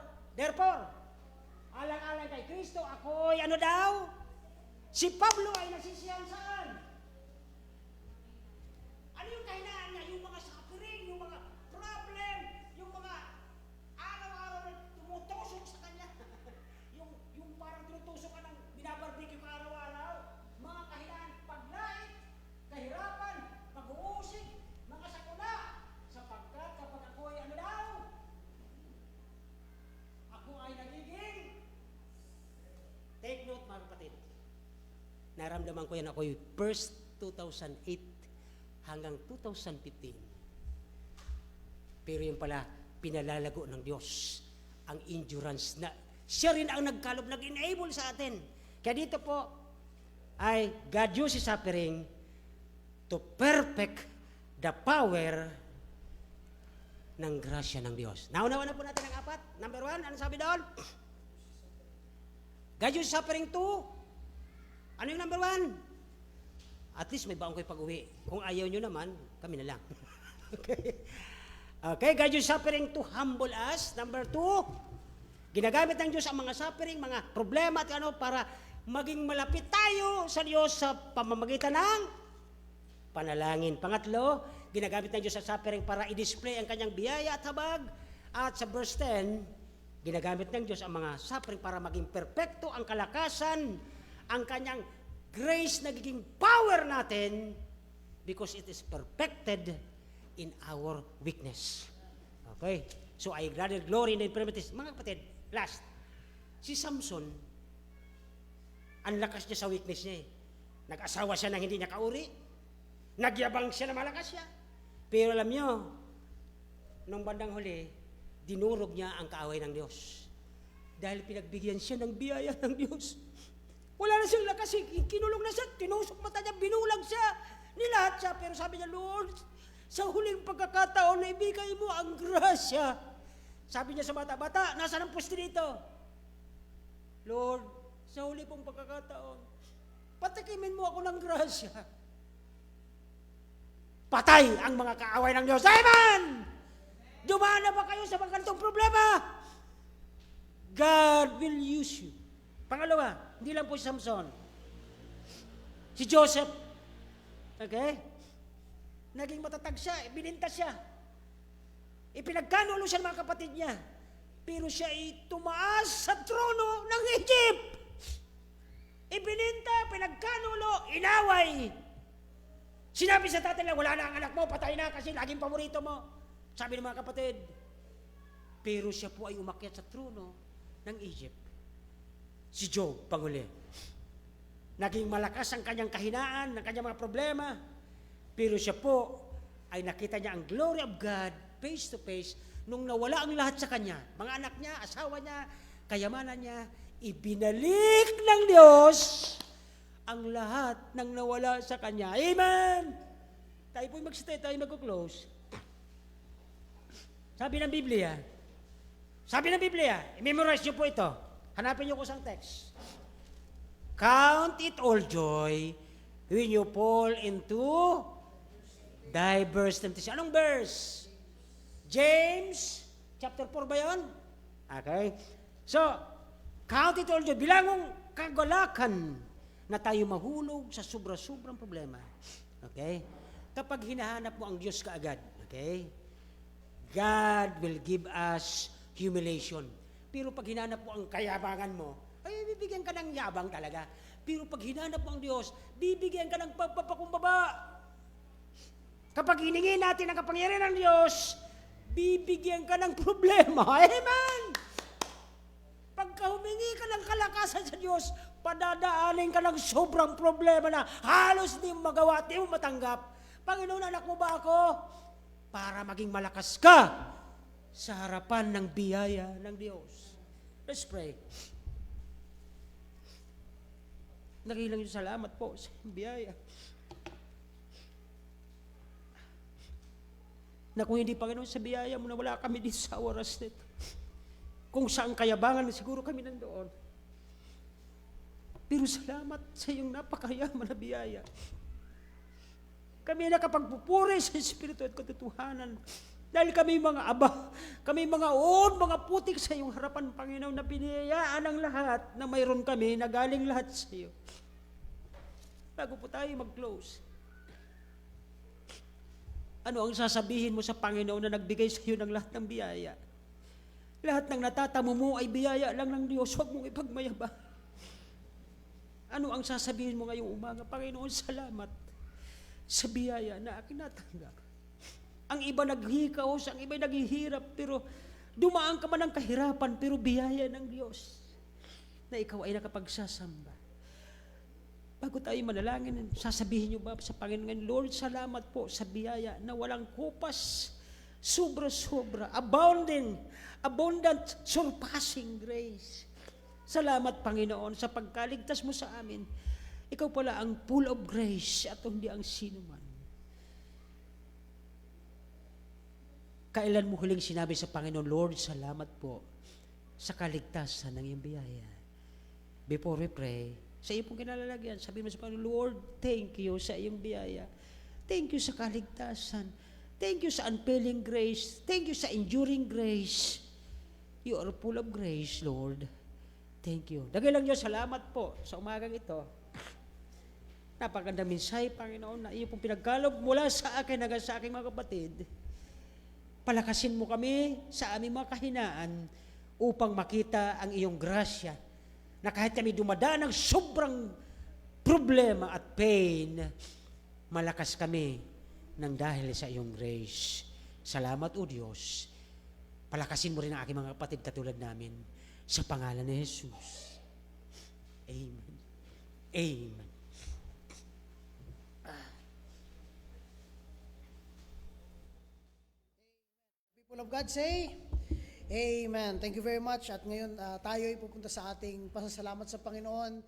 alang-alang kay Kristo, ako'y ano daw? Si Pablo ay nasisiyahan saan? Ano yung kahinaan niya? Yung mga suffering, yung mga problem, yung mga araw-araw na tumutusok sa kanya. yung parang tumutusok ka ng binabarbecue ka araw-araw. Mga kahinaan, paglait, kahirapan, pag-uusig, mga sakuna. Sapagkat kapag ako ay ano daw? Ako ay nagiging. Take note mga kapatid. Naramdaman ko yan ako yung first 2008 hanggang 2015. Pero yung pala, pinalalago ng Diyos ang endurance na siya rin ang nagkalob, nag-enable sa atin. Kaya dito po ay God uses suffering to perfect the power ng grasya ng Diyos. Naunawa na po natin ang 4. Number 1, ano sabi doon? God uses suffering to ano yung number 1? At least may baong ko'y pag-uwi. Kung ayaw nyo naman, kami na lang. Okay, God uses suffering to humble us. Number 2, ginagamit ng Diyos ang mga suffering, mga problema at ano para maging malapit tayo sa Diyos sa pamamagitan ng panalangin. Pangatlo, ginagamit ng Diyos ang suffering para i-display ang kanyang biyaya at habag. At sa verse 10, ginagamit ng Diyos ang mga suffering para maging perpekto ang kalakasan, ang kanyang grace nagiging power natin because it is perfected in our weakness. Okay? So I rather glory in the infirmities. Mga kapatid, last, si Samson, ang lakas niya sa weakness niya eh. Nag-asawa siya ng hindi niya kauri. Nagyabang siya na malakas siya. Pero alam niyo, nung bandang huli, dinurog niya ang kaaway ng Diyos. Dahil pinagbigyan siya ng biyaya ng Diyos. Wala na siyang lakas, kinulong na siya, tinusok mata niya, binulag siya, nilahat siya. Pero sabi niya, Lord, sa huling pagkakataon na ibigay mo ang grasya. Sabi niya sa bata-bata, nasaan ang pusti dito? Lord, sa huli pong pagkakataon, patikimin mo ako ng grasya. Patay ang mga kaaway ng Diyos. Amen! Dumaan na ba kayo sa mga ganitong problema? God will use you. Pangalawa, hindi lang po si Samson. Si Joseph. Okay? Naging matatag siya, bininta siya. Ipinagkanulo siya ng mga kapatid niya. Pero siya ay tumaas sa trono ng Egypt. Ibininta, pinagkanulo, inaway. Sinabi sa tatay na, wala na ang anak mo, patay na kasi laging paborito mo. Sabi ng mga kapatid. Pero siya po ay umakyat sa trono ng Egypt. Si Job, panguli. Naging malakas ang kanyang kahinaan, ang kanyang mga problema. Pero siya po ay nakita niya ang glory of God face to face nung nawala ang lahat sa kanya. Mga anak niya, asawa niya, kayamanan niya, ibinalik ng Diyos ang lahat ng nawala sa kanya. Amen! Tayo po'y magsitay, tayo mag-close. Sabi ng Biblia, i-memorize niyo po ito. Hanapin niyo ko sa text. Count it all joy when you fall into diverse temptation. Anong verse? James, chapter 4 ba yun? Okay. So, count it all joy. Bilangong kagalakan na tayo mahulog sa sobra-sobrang problema. Okay? Kapag hinahanap mo ang Diyos kaagad, okay? God will give us humiliation. Pero pag hinanap mo ang kayabangan mo, ay bibigyan ka ng yabang talaga. Pero pag hinanap mo ang Diyos, bibigyan ka ng pagpapakumbaba. Kapag hiningi natin ang kapangyarihan ng Diyos, bibigyan ka ng problema. Amen! Pagka humingi ka ng kalakasan sa Diyos, padadaanin ka ng sobrang problema na halos di mo magawa, di mo matanggap. Panginoon, anak mo ba ako? Para maging malakas ka sa harapan ng biyaya ng Diyos. Let's pray. Nagilang yung salamat po sa biyaya. Na kung hindi, Panginoon, sa biyaya mo na wala kami dito sa oras nito. Kung saan kayabangan, siguro kami nandoon. Pero salamat sa iyong napakayaman na biyaya. Kami nakapagpupuri sa Espiritu at katotohanan. Dahil kami mga aba, kami mga mga putik sa iyong harapan, Panginoon, na piniyayaan ang lahat na mayroon kami na galing lahat sa iyo. Bago po tayo mag-close, ano ang sasabihin mo sa Panginoon na nagbigay sa iyo ng lahat ng biyaya? Lahat ng natatamo mo ay biyaya lang ng Diyos. Huwag mong ipagmayabang. Ano ang sasabihin mo ngayong umaga? Panginoon, salamat sa biyaya na akin natanggap. Ang iba naghihikaos, ang iba naghihirap, pero dumaan ka man ng kahirapan, pero biyaya ng Diyos na ikaw ay nakapagsasamba. Bago tayo manalangin, sasabihin niyo ba sa Panginoon, Lord, salamat po sa biyaya na walang kupas, sobra-sobra, abundant, surpassing grace. Salamat, Panginoon, sa pagkaligtas mo sa amin. Ikaw pala ang full of grace at hindi ang sino man. Kailan mo huling sinabi sa Panginoon, Lord, salamat po sa kaligtasan ng iyong biyaya. Before we pray, sa iyo pong kinalalagyan, sabi mo sa Panginoon, Lord, thank you sa iyong biyaya. Thank you sa kaligtasan. Thank you sa unfailing grace. Thank you sa enduring grace. You are full of grace, Lord. Thank you. Dakilang Diyos, salamat po sa umagang ito. Napagandang mensahe, Panginoon, na iyo pong pinagkalog mula sa akin hanggang sa aking mga kapatid. Palakasin mo kami sa aming mga kahinaan upang makita ang iyong grasya na kahit kami dumadaan ng sobrang problema at pain, malakas kami ng dahil sa iyong grace. Salamat, O Diyos. Palakasin mo rin ang aking mga kapatid katulad namin sa pangalan ni Jesus. Amen. Amen. People of God say, Amen. Thank you very much. At ngayon tayo ay pupunta sa ating pasasalamat sa Panginoon.